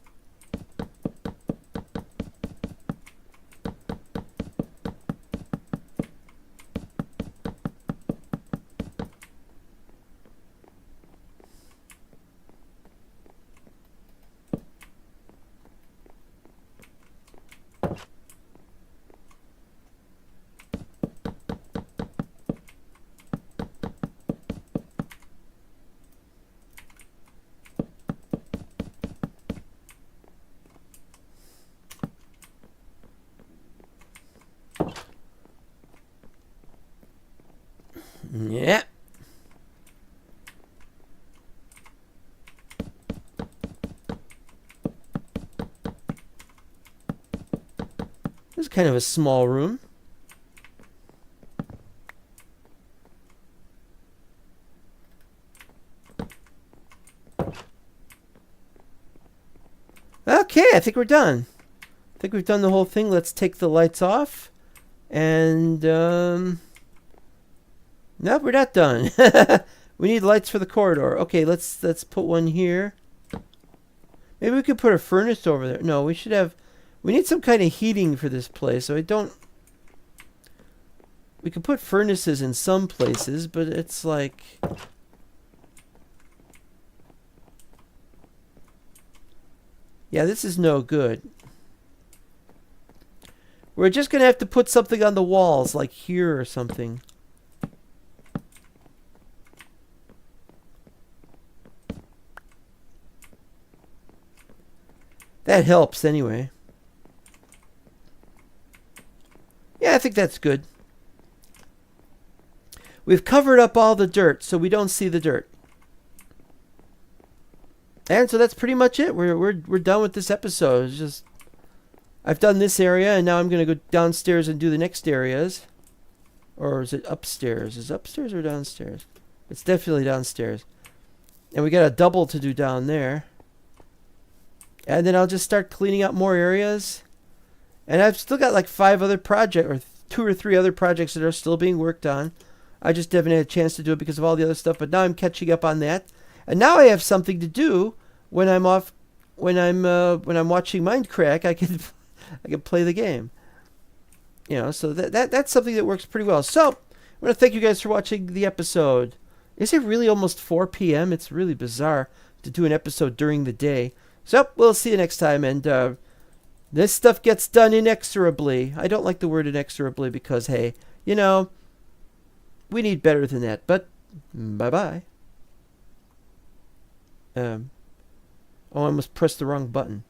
Yeah. This is kind of a small room. Okay, I think we're done. I think we've done the whole thing. Let's take the lights off. And, Nope, we're not done. We need lights for the corridor. Okay, let's put one here. Maybe we could put a furnace over there. No, we should have... We need some kind of heating for this place, so I don't... We could put furnaces in some places, but it's like... Yeah, this is no good. We're just going to have to put something on the walls, like here or something. That helps anyway. Yeah, I think that's good. We've covered up all the dirt, so we don't see the dirt. And so that's pretty much it. We're done with this episode. It's just I've done this area, and now I'm gonna go downstairs and do the next areas. Or is it upstairs? Is it upstairs or downstairs? It's definitely downstairs. And we got a double to do down there. And then I'll just start cleaning up more areas. And I've still got like 5 other projects, or 2 or 3 other projects that are still being worked on. I just haven't had a chance to do it because of all the other stuff, but now I'm catching up on that. And now I have something to do when I'm off, when I'm watching Mindcrack. I can play the game. You know, so that's something that works pretty well. So I want to thank you guys for watching the episode. Is it really almost 4 p.m.? It's really bizarre to do an episode during the day. So we'll see you next time. And this stuff gets done inexorably. I don't like the word inexorably because, hey, you know, we need better than that. But bye-bye. Oh, I almost pressed the wrong button.